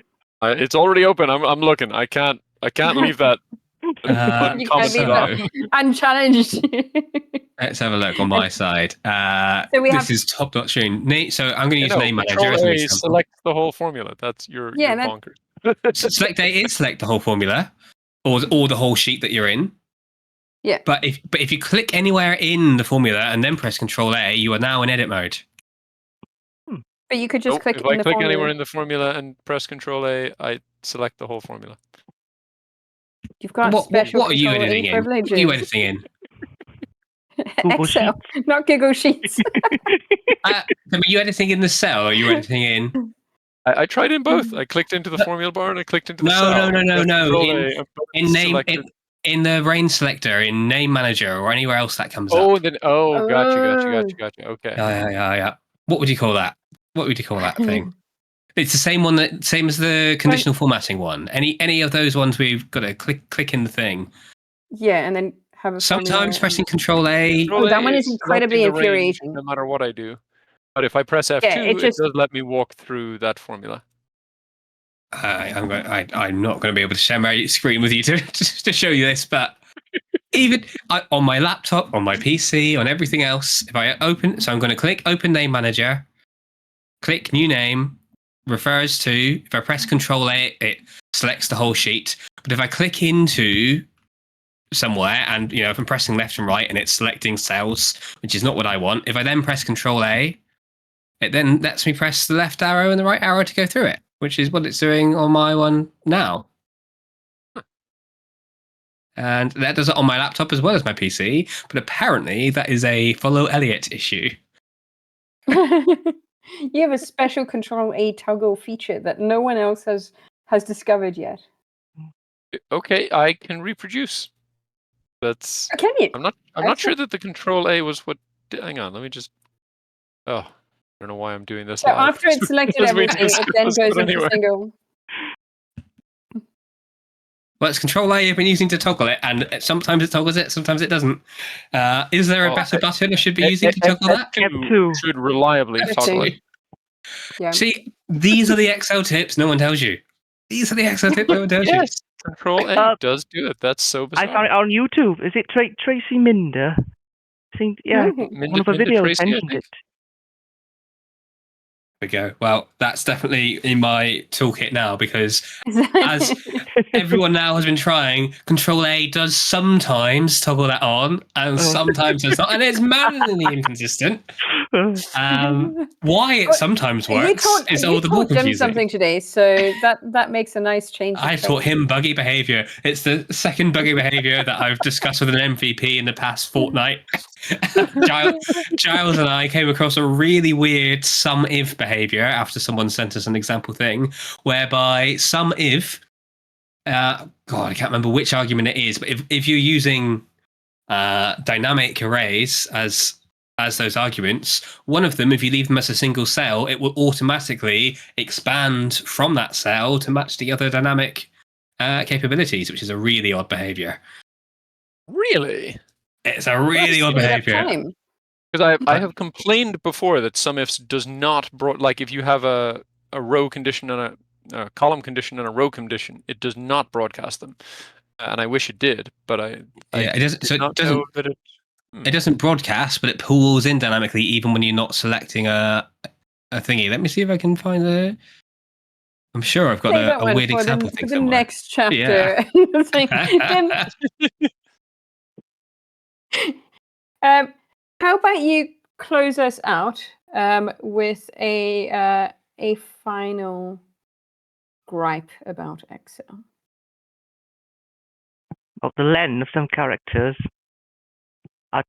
It's already open. I'm looking. I can't leave that. You can't leave uncommented. that unchallenged. Let's have a look on my side. So we this have- is top-notch tune. So I'm going to use name manager Control as an A example. select the whole formula. That's your bonkers. Select A is select the whole formula, or the whole sheet that you're in. Yeah. But if you click anywhere in the formula and then press Control A, you are now in edit mode. But you could just click if in I the click formula. anywhere in the formula and press Control A, I select the whole formula. You've got What special are you Control A editing in? privileges. What are you editing in? Google Excel, not Google Sheets. Are you editing in the cell, or are you editing in? I tried in both. I clicked into the formula bar and I clicked into the cell. No. In name, in the range selector, in name manager, or anywhere else that comes up. Gotcha. Okay. Yeah. What would you call that? What would you call that thing? It's the same as the conditional formatting one. Any of those ones where you've got to click in the thing. Yeah, and then have a Sometimes formula. pressing Control A. Control that A one is incredibly selecting the range infuriating. no matter what I do. But if I press F2, it just- it does let me walk through that formula. I'm not going to be able to share my screen with you to show you this, but even on my laptop, on my PC, on everything else, if I open, so I'm going to click Open Name Manager, click New Name, refers to, if I press Control A, it selects the whole sheet. But if I click into somewhere and, if I'm pressing left and right and it's selecting cells, which is not what I want, if I then press Control A, it then lets me press the left arrow and the right arrow to go through it, which is what it's doing on my one now. And that does it on my laptop as well as my PC, but apparently that is a follow Elliott issue. You have a special Control A toggle feature that no one else has discovered yet. Okay, I can reproduce. That's. Can you? I'm not sure that the Control A was what. Hang on, let me just. Oh, I don't know why I'm doing this. So live. after it's selected As we everything, it discussed, then goes but into anyway. single. Well, it's Control A I've been using to toggle it, and sometimes it toggles it, sometimes it doesn't. Is there a better button I should be using to toggle that? F2 should reliably F2. toggle it. Yeah. See, these are the Excel tips no one tells you. These are the Excel tips no one tells you. Yes, Control A does do it. That's so bizarre. I found it on YouTube. Is it Tracy Minder? I think, yeah, Mhm. one of her Minda videos Tracy, I mentioned think. it. There we go. Well, that's definitely in my toolkit now, because as everyone now has been trying, Control A does sometimes toggle that on, and sometimes does not, and it's manually inconsistent. Why it sometimes works is all the more You taught Jim confusing. something today, so that makes a nice change. of I've taught pace. him buggy behavior. It's the second buggy behavior that I've discussed with an MVP in the past fortnight. Giles and I came across a really weird sum if behavior after someone sent us an example thing, whereby sum if, God, I can't remember which argument it is, but if you're using dynamic arrays as those arguments, one of them, if you leave them as a single cell, it will automatically expand from that cell to match the other dynamic capabilities, which is a really odd behavior. Really? It's a really odd behavior. Because I have complained before that SumIfs does not like if you have a row condition and a column condition and a row condition, it does not broadcast them, and I wish it did, but it doesn't. So it doesn't. Know that it It doesn't broadcast, but it pulls in dynamically even when you're not selecting a thingy. Let me see if I can find it. I'm sure I've got Save that a one weird for example thing the somewhere. next chapter. Yeah. It's like, how about you close us out with a final gripe about Excel? Well, the len of some characters are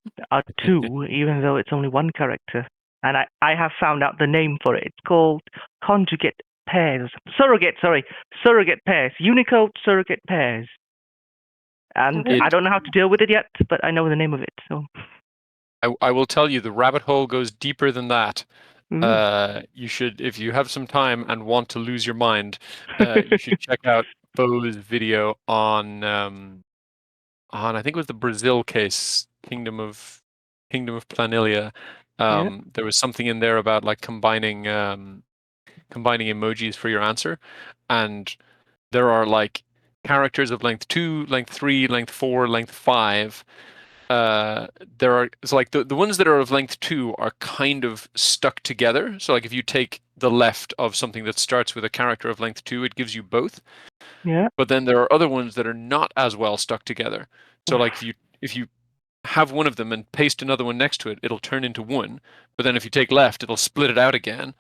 two, even though it's only one character. And I have found out the name for it. It's called conjugate pairs. Surrogate pairs. Unicode surrogate pairs. And Okay. I don't know how to deal with it yet, but I know the name of it. So I will tell you, the rabbit hole goes deeper than that. You should, if you have some time and want to lose your mind, you should check out Bo's video on I think it was the Brazil case, Kingdom of Planilia. There was something in there about like combining emojis for your answer, and there are like characters of length 2, length 3, length 4, length 5. It's like the ones that are of length 2 are kind of stuck together. So like if you take the left of something that starts with a character of length 2, it gives you both. Yeah. But then there are other ones that are not as well stuck together. So like if you have one of them and paste another one next to it, it'll turn into one. But then if you take left, it'll split it out again.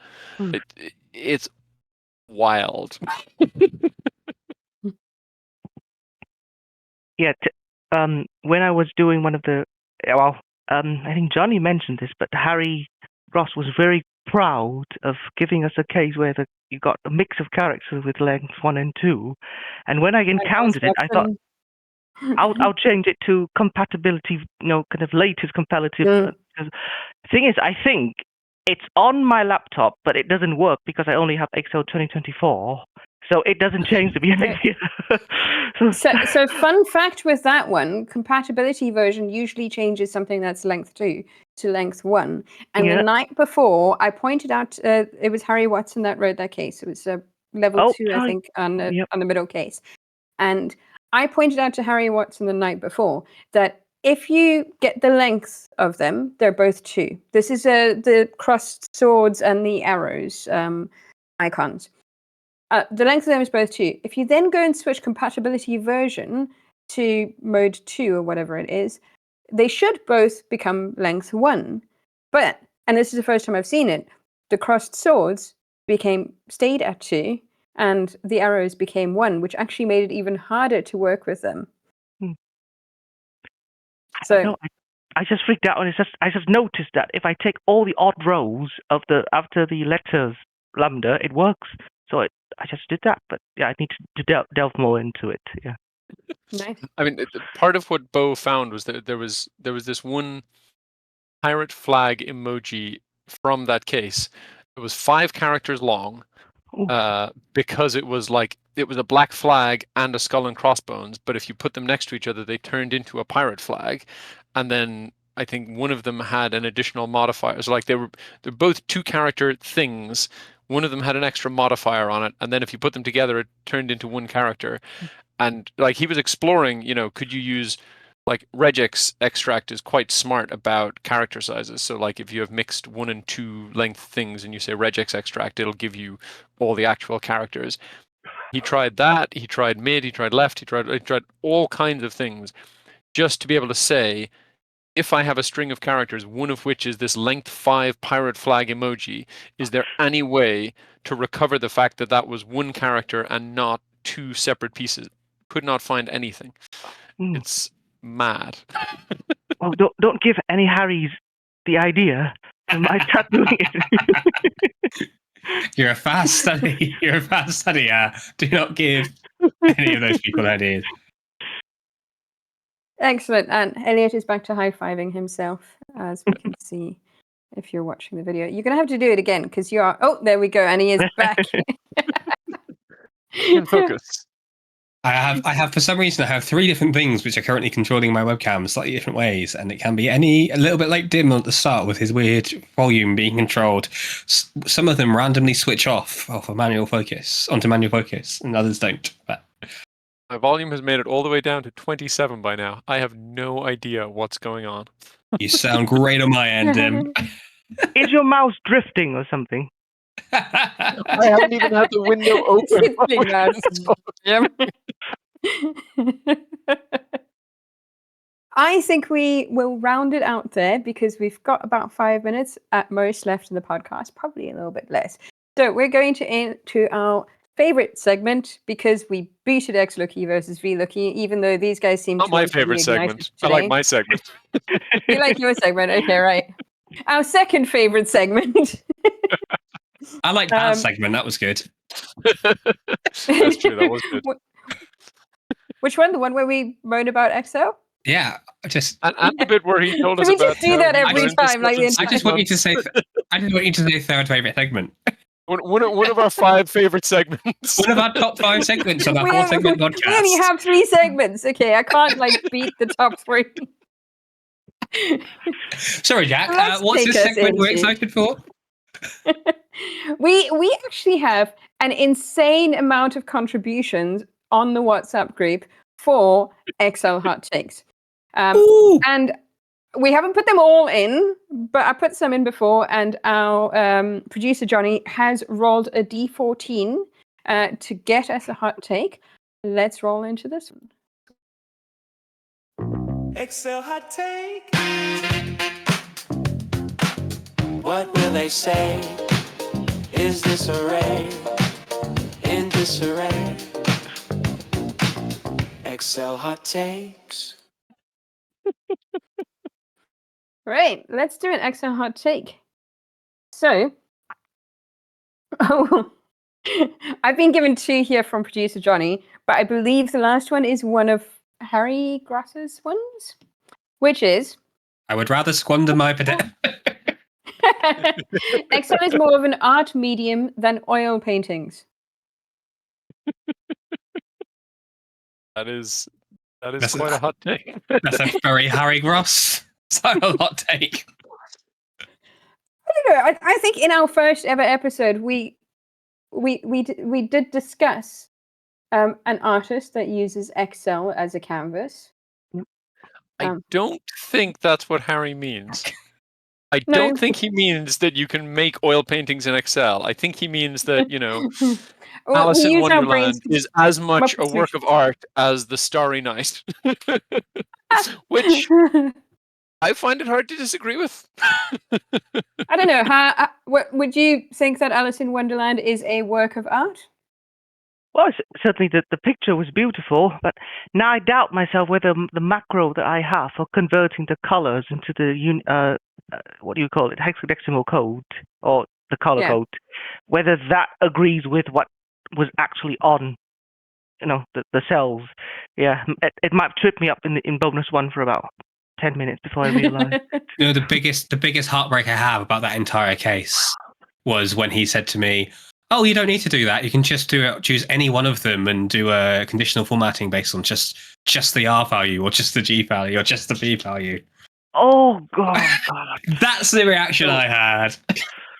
It's wild. Yeah. When I was doing one of the, I think Johnny mentioned this, but Harry Ross was very proud of giving us a case where you got a mix of characters with length 1 and 2. And when I encountered it, I thought, I'll change it to compatibility, kind of latest compatibility. The thing is, I think it's on my laptop, but it doesn't work because I only have Excel 2024. So it doesn't change the behavior. So fun fact with that one, compatibility version usually changes something that's length 2 to length 1. And the night before, I pointed out, it was Harry Watson that wrote that case. It was level 2, I think, on the middle case. And I pointed out to Harry Watson the night before that if you get the length of them, they're both 2. This is the crossed swords and the arrows icons. The length of them is both 2. If you then go and switch compatibility version to mode 2 or whatever it is, they should both become length 1. But, and this is the first time I've seen it, the crossed swords stayed at 2, and the arrows became 1, which actually made it even harder to work with them. So I just freaked out, and I just noticed that if I take all the odd rows after the letters lambda, it works. So I just did that, but yeah, I need to delve more into it. Yeah. Nice. I mean, part of what Bo found was that there was this one pirate flag emoji from that case. It was 5 characters long, because it was a black flag and a skull and crossbones. But if you put them next to each other, they turned into a pirate flag, and then I think one of them had an additional modifier. So like they're both 2-character things. One of them had an extra modifier on it, and then if you put them together, it turned into one character. And like he was exploring, could you use like regex extract is quite smart about character sizes. So like if you have mixed 1 and 2 length things and you say regex extract, it'll give you all the actual characters. He tried that. He tried mid. He tried left. He tried all kinds of things just to be able to say, if I have a string of characters, one of which is this length 5 pirate flag emoji, is there any way to recover the fact that that was one character and not 2 separate pieces? Could not find anything. It's mad. Well, don't give any Harrys the idea. I might start doing it. You're a fast study. You're a fast study. Do not give any of those people ideas. Excellent. And Elliott is back to high-fiving himself as we see if you're watching the video. You're going to have to do it again because you are... Oh, there we go. And he is back. Focus. I have for some reason, I have 3 different things which are currently controlling my webcam slightly different ways. And it can be a little bit like Dim at the start with his weird volume being controlled. Some of them randomly switch off manual focus onto manual focus and others don't. But My volume has made it all the way down to 27 by now. I have no idea what's going on. You sound great on my end, Dim. Is your mouse drifting or something? I haven't even had the window open. I think we will round it out there because we've got about 5 minutes at most left in the podcast, probably a little bit less. So we're going to into our favorite segment because we booted X Lucky versus V Lucky, even though these guys seem Not to my want to be favorite ignited segment. I like today. my segment. You like your segment? Okay, right. Our second favorite segment. I like that segment. That was good. That's true. That was good. Which one? The one where we moan about XO? Yeah, just And the bit where he told us Can we about. just do that every learned time? Like the discussions I entire just want you to say. I just want you to say third favorite segment. one of our 5 favorite segments. One of our top 5 segments on our we 4-segment we podcast. only have 3 segments. Okay, I can't like beat the top 3. Sorry, Jack. Let's What's take this us segment we're into- excited for? we actually have an insane amount of contributions on the WhatsApp group for XL hot takes. And we haven't put them all in, but I put some in before, and our producer Johnny has rolled a D14 to get us a hot take. Let's roll into this one. Excel hot take. What will they say? Is this array in disarray? Excel hot takes. Right, let's do an XL hot take. So, I've been given 2 here from producer Johnny, but I believe the last one is one of Harry Grass's ones, which is I would rather squander my XL is more of an art medium than oil paintings. That is That's quite a hot take. That's a very Harry Gross style hot take. I don't know. I think in our first ever episode, we did discuss an artist that uses Excel as a canvas. I don't think that's what Harry means. I No. don't think he means that you can make oil paintings in Excel. I think he means that, Well, Alice we in use our Wonderland brains to is as much a up work of art as the Starry Night. Which I find it hard to disagree with. I don't know. Would you think that Alice in Wonderland is a work of art? Well, certainly the picture was beautiful, but now I doubt myself whether the macro that I have for converting the colors into the what do you call it, hexadecimal code or the color Yeah. code, whether that agrees with what was actually on, the cells. Yeah, it might trip me up in bonus 1 for about 10 minutes before I realized. The biggest heartbreak I have about that entire case was when he said to me, "Oh, you don't need to do that. You can just choose any one of them and do a conditional formatting based on just the R value or just the G value or just the B value." Oh God! That's the reaction I had.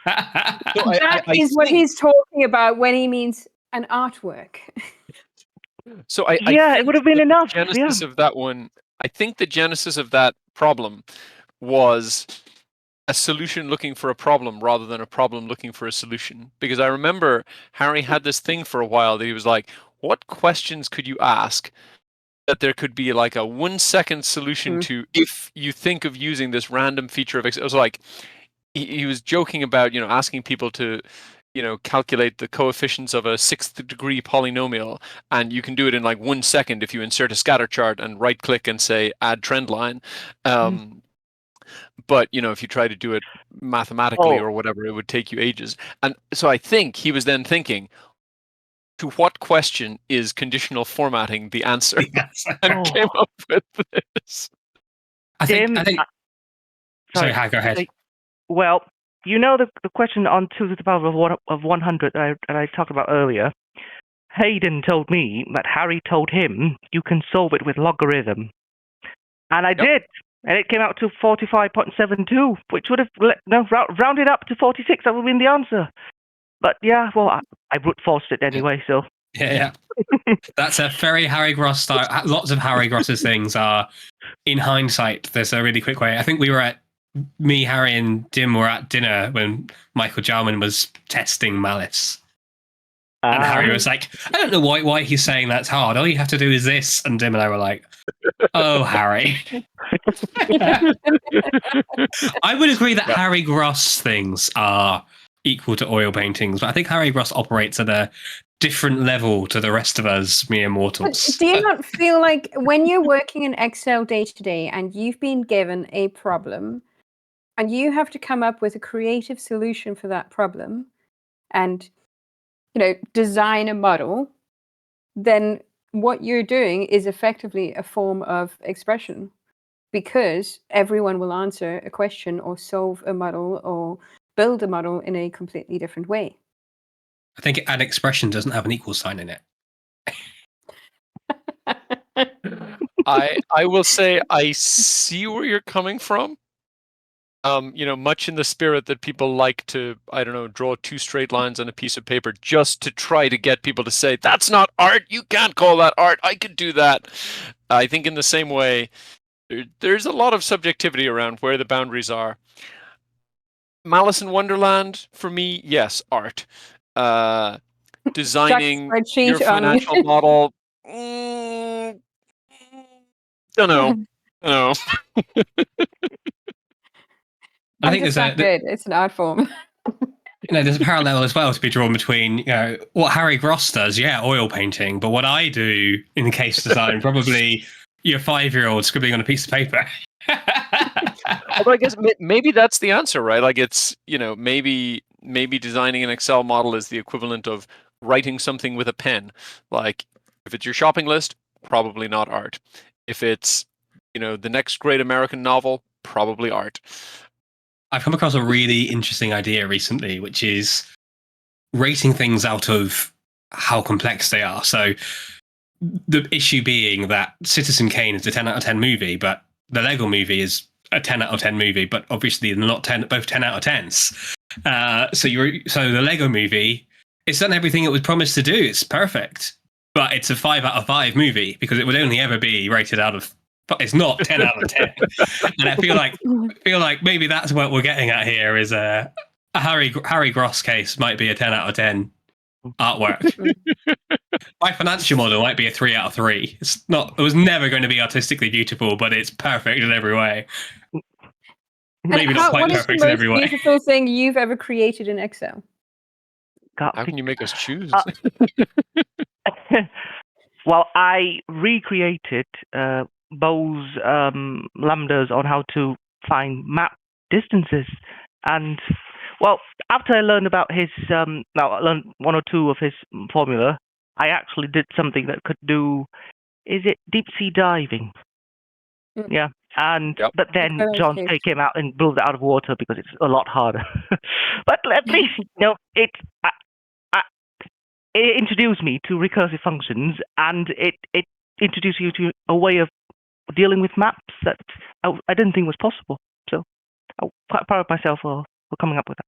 That is what he's talking about when he means an artwork. So I it would have been enough. The genesis of that one, I think the genesis of that problem was a solution looking for a problem rather than a problem looking for a solution. Because I remember Harry had this thing for a while that he was like, what questions could you ask that there could be like a 1-second solution to if you think of using this random feature of Excel? It was like, he was joking about, asking people to, calculate the coefficients of a 6th degree polynomial, and you can do it in like 1 second if you insert a scatter chart and right click and say add trend line. But if you try to do it mathematically or whatever, it would take you ages. And so I think he was then thinking, to what question is conditional formatting the answer? And came up with this. I think. Sorry, go ahead. Well, the question on 2 to the power of 100 that I talked about earlier. Hayden told me that Harry told him you can solve it with logarithm, and I did, and it came out to 45.72, which would have rounded up to 46. That would have been the answer. But yeah, well, I brute forced it anyway, so Yeah. That's a very Harry Gross style. Lots of Harry Gross's things are, in hindsight, there's a really quick way. I think me, Harry, and Dim were at dinner when Michael Jarman was testing Malice. And Harry was like, I don't know why he's saying that's hard. All you have to do is this. And Dim and I were like, oh, Harry. I would agree that Harry Gross things are equal to oil paintings, but I think Harry Gross operates at a different level to the rest of us mere mortals. Do you not feel like when you're working in Excel day to day and you've been given a problem and you have to come up with a creative solution for that problem and design a model, then what you're doing is effectively a form of expression, because everyone will answer a question or solve a model or build a model in a completely different way. I think an expression doesn't have an equal sign in it. I will say I see where you're coming from. Much in the spirit that people like to, I don't know, draw two straight lines on a piece of paper just to try to get people to say, that's not art, you can't call that art, I could do that. I think in the same way, there's a lot of subjectivity around where the boundaries are. Malice in Wonderland, for me, yes, art. Designing your financial model, don't know. I think it's an art form. There's a parallel as well to be drawn between what Harry Gross does, oil painting, but what I do in case design, probably your 5-year-old scribbling on a piece of paper. Although I guess maybe that's the answer, right? Like it's maybe designing an Excel model is the equivalent of writing something with a pen. Like if it's your shopping list, probably not art. If it's the next great American novel, probably art. I've come across a really interesting idea recently, which is rating things out of how complex they are. So the issue being that Citizen Kane is a 10 out of 10 movie, but the Lego movie is a 10 out of 10 movie, but obviously they're not both 10 out of 10s. So the Lego movie, it's done everything it was promised to do. It's perfect, but it's a 5 out of 5 movie because it would only ever be rated out of. But it's not 10 out of 10. And I feel like maybe that's what we're getting at here is a Harry Gross case might be a 10 out of 10 artwork. My financial model might be a 3 out of 3. It was never going to be artistically beautiful, but it's perfect in every way. Maybe not quite perfect in every way. What is the most beautiful thing you've ever created in Excel? How can you make us choose? Well, I recreated Bo's lambdas on how to find map distances, and after I learned about his I learned 1 or 2 of his formula, I actually did something that could do, is it deep sea diving? Yeah, and but then John Tay came out and blew it out of water because it's a lot harder. But at least it introduced me to recursive functions, and it introduced you to a way of dealing with maps that I didn't think was possible. So I'm quite proud of myself for coming up with that.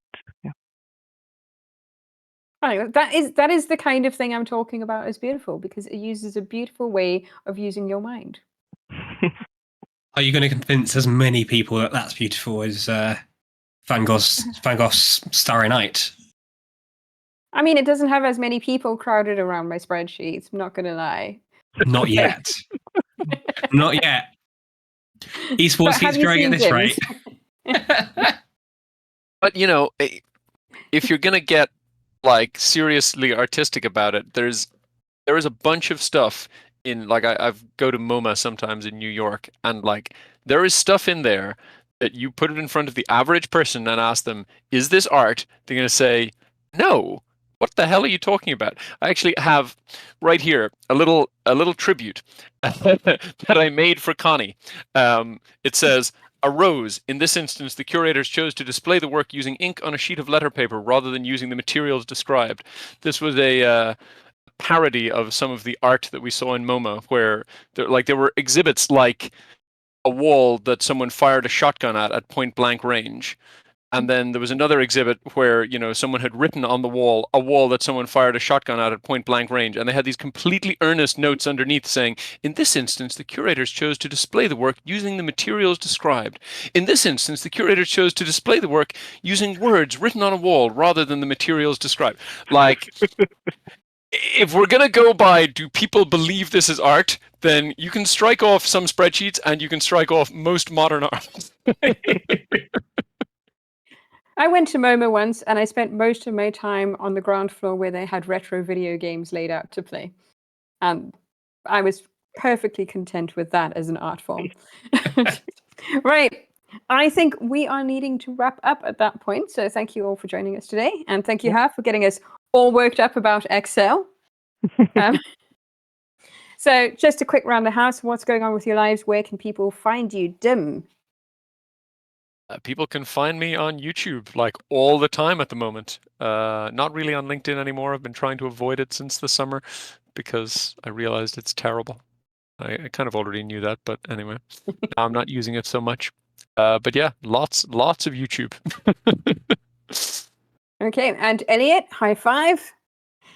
Yeah. That is the kind of thing I'm talking about as beautiful, because it uses a beautiful way of using your mind. Are you going to convince as many people that that's beautiful as Van Gogh's Starry Night? I mean, it doesn't have as many people crowded around my spreadsheets. I'm not going to lie. Not yet. Not yet. Esports keeps growing at this rate. But if you're gonna get seriously artistic about it, there is a bunch of stuff in I've go to MoMA sometimes in New York, and there is stuff in there that you put it in front of the average person and ask them, is this art? They're gonna say, no. What the hell are you talking about? I actually have right here a little tribute that I made for Connie. It says, a rose. In this instance, the curators chose to display the work using ink on a sheet of letter paper rather than using the materials described. This was a parody of some of the art that we saw in MoMA, where there were exhibits like a wall that someone fired a shotgun at point blank range. And then there was another exhibit where, someone had written on the wall, a wall that someone fired a shotgun at point blank range. And they had these completely earnest notes underneath saying, in this instance, the curators chose to display the work using the materials described. In this instance, the curators chose to display the work using words written on a wall rather than the materials described. Like, if we're going to go by, do people believe this is art? Then you can strike off some spreadsheets and you can strike off most modern art. I went to MoMA once and I spent most of my time on the ground floor where they had retro video games laid out to play. And I was perfectly content with that as an art form. Right. I think we are needing to wrap up at that point. So thank you all for joining us today. And thank you, Half, for getting us all worked up about Excel. So just a quick round the house. What's going on with your lives? Where can people find you, Dim? People can find me on YouTube like all the time at the moment. Not really on LinkedIn anymore. I've been trying to avoid it since the summer because I realized it's terrible. I kind of already knew that, but anyway, now I'm not using it so much. But yeah, lots of YouTube. Okay, and Elliott, high five.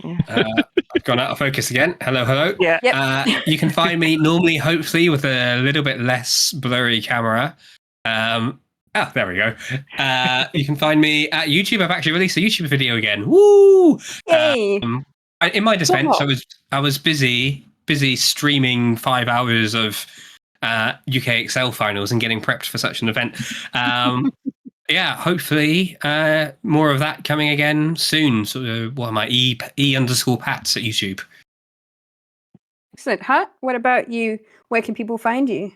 I've gone out of focus again. Hello. Yeah. Yep. You can find me normally, hopefully, with a little bit less blurry camera. There we go. You can find me at YouTube. I've actually released a YouTube video again. Woo! Yay. In my defense, I was busy streaming 5 hours of UK Excel finals and getting prepped for such an event. Yeah, hopefully more of that coming again soon. So what am I? E_Pats at YouTube. Excellent. Huh? What about you? Where can people find you?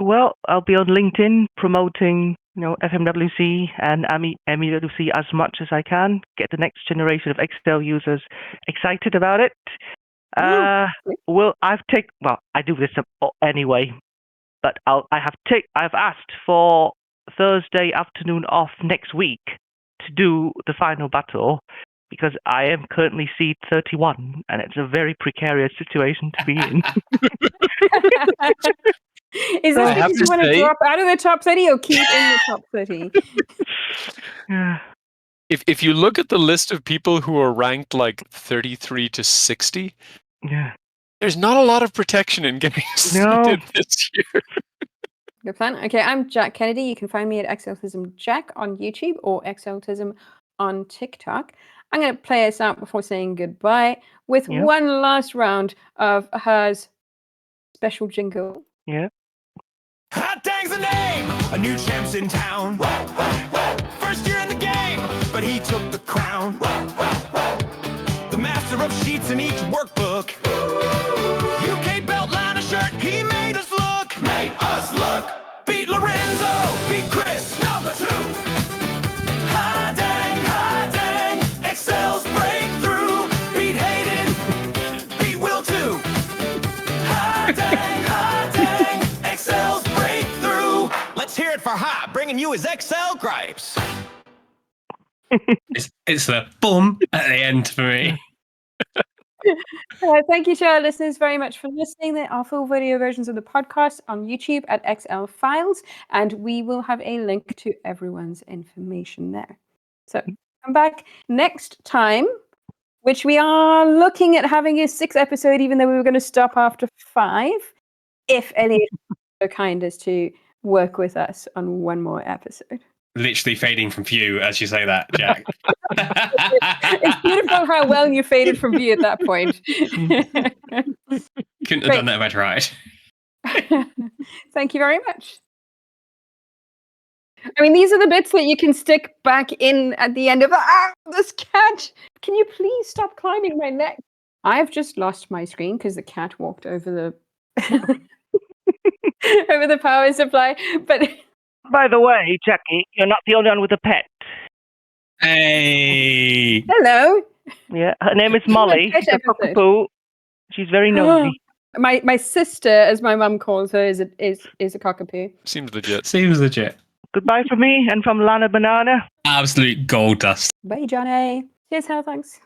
Well, I'll be on LinkedIn promoting, FMWC and MEWC as much as I can. Get the next generation of Excel users excited about it. I do this anyway, but I've asked for Thursday afternoon off next week to do the final battle because I am currently seed 31 and it's a very precarious situation to be in. Is this because you want to drop out of the top 30 or keep in the top 30? If you look at the list of people who are ranked like 33 to 60, there's not a lot of protection in getting seeded this year. Good plan. Okay, I'm Jack Kennedy. You can find me at Exceltism Jack on YouTube or Exceltism on TikTok. I'm going to play us out before saying goodbye with one last round of hers special jingle. Yeah. Hot dang's the name, a new champ's in town. First year in the game, but he took the crown. The master of sheets in each workbook. UK belt liner shirt, he made us look. Beat Lorenzo, beat Chris, number 2. Hot dang, Excel's breakthrough. Beat Hayden, beat Will too. Hot dang, Excel's breakthrough. Let's hear it for Hot, bringing you his Excel gripes. It's the boom at the end for me. Thank you to our listeners very much for listening. There are full video versions of the podcast on YouTube at XL Files, and we will have a link to everyone's information there. So come back next time, which we are looking at having a 6th episode, even though we were going to stop after 5, if Elliott is so kind as to work with us on one more episode. Literally fading from view as you say that, Jack. It's beautiful how well you faded from view at that point. Couldn't have done that if I tried. Thank you very much. I mean, these are the bits that you can stick back in at the end of this cat. Can you please stop climbing my neck? I've just lost my screen because the cat walked over the over the power supply. But by the way, Jackie, you're not the only one with a pet. Hey. Hello. Yeah, her name is Molly. She's a cockapoo. She's very nosy. My sister, as my mum calls her, is a cockapoo. Seems legit. Seems legit. Goodbye from me and from Lana Banana. Absolute gold dust. Bye, Johnny. Cheers, Hal. Thanks.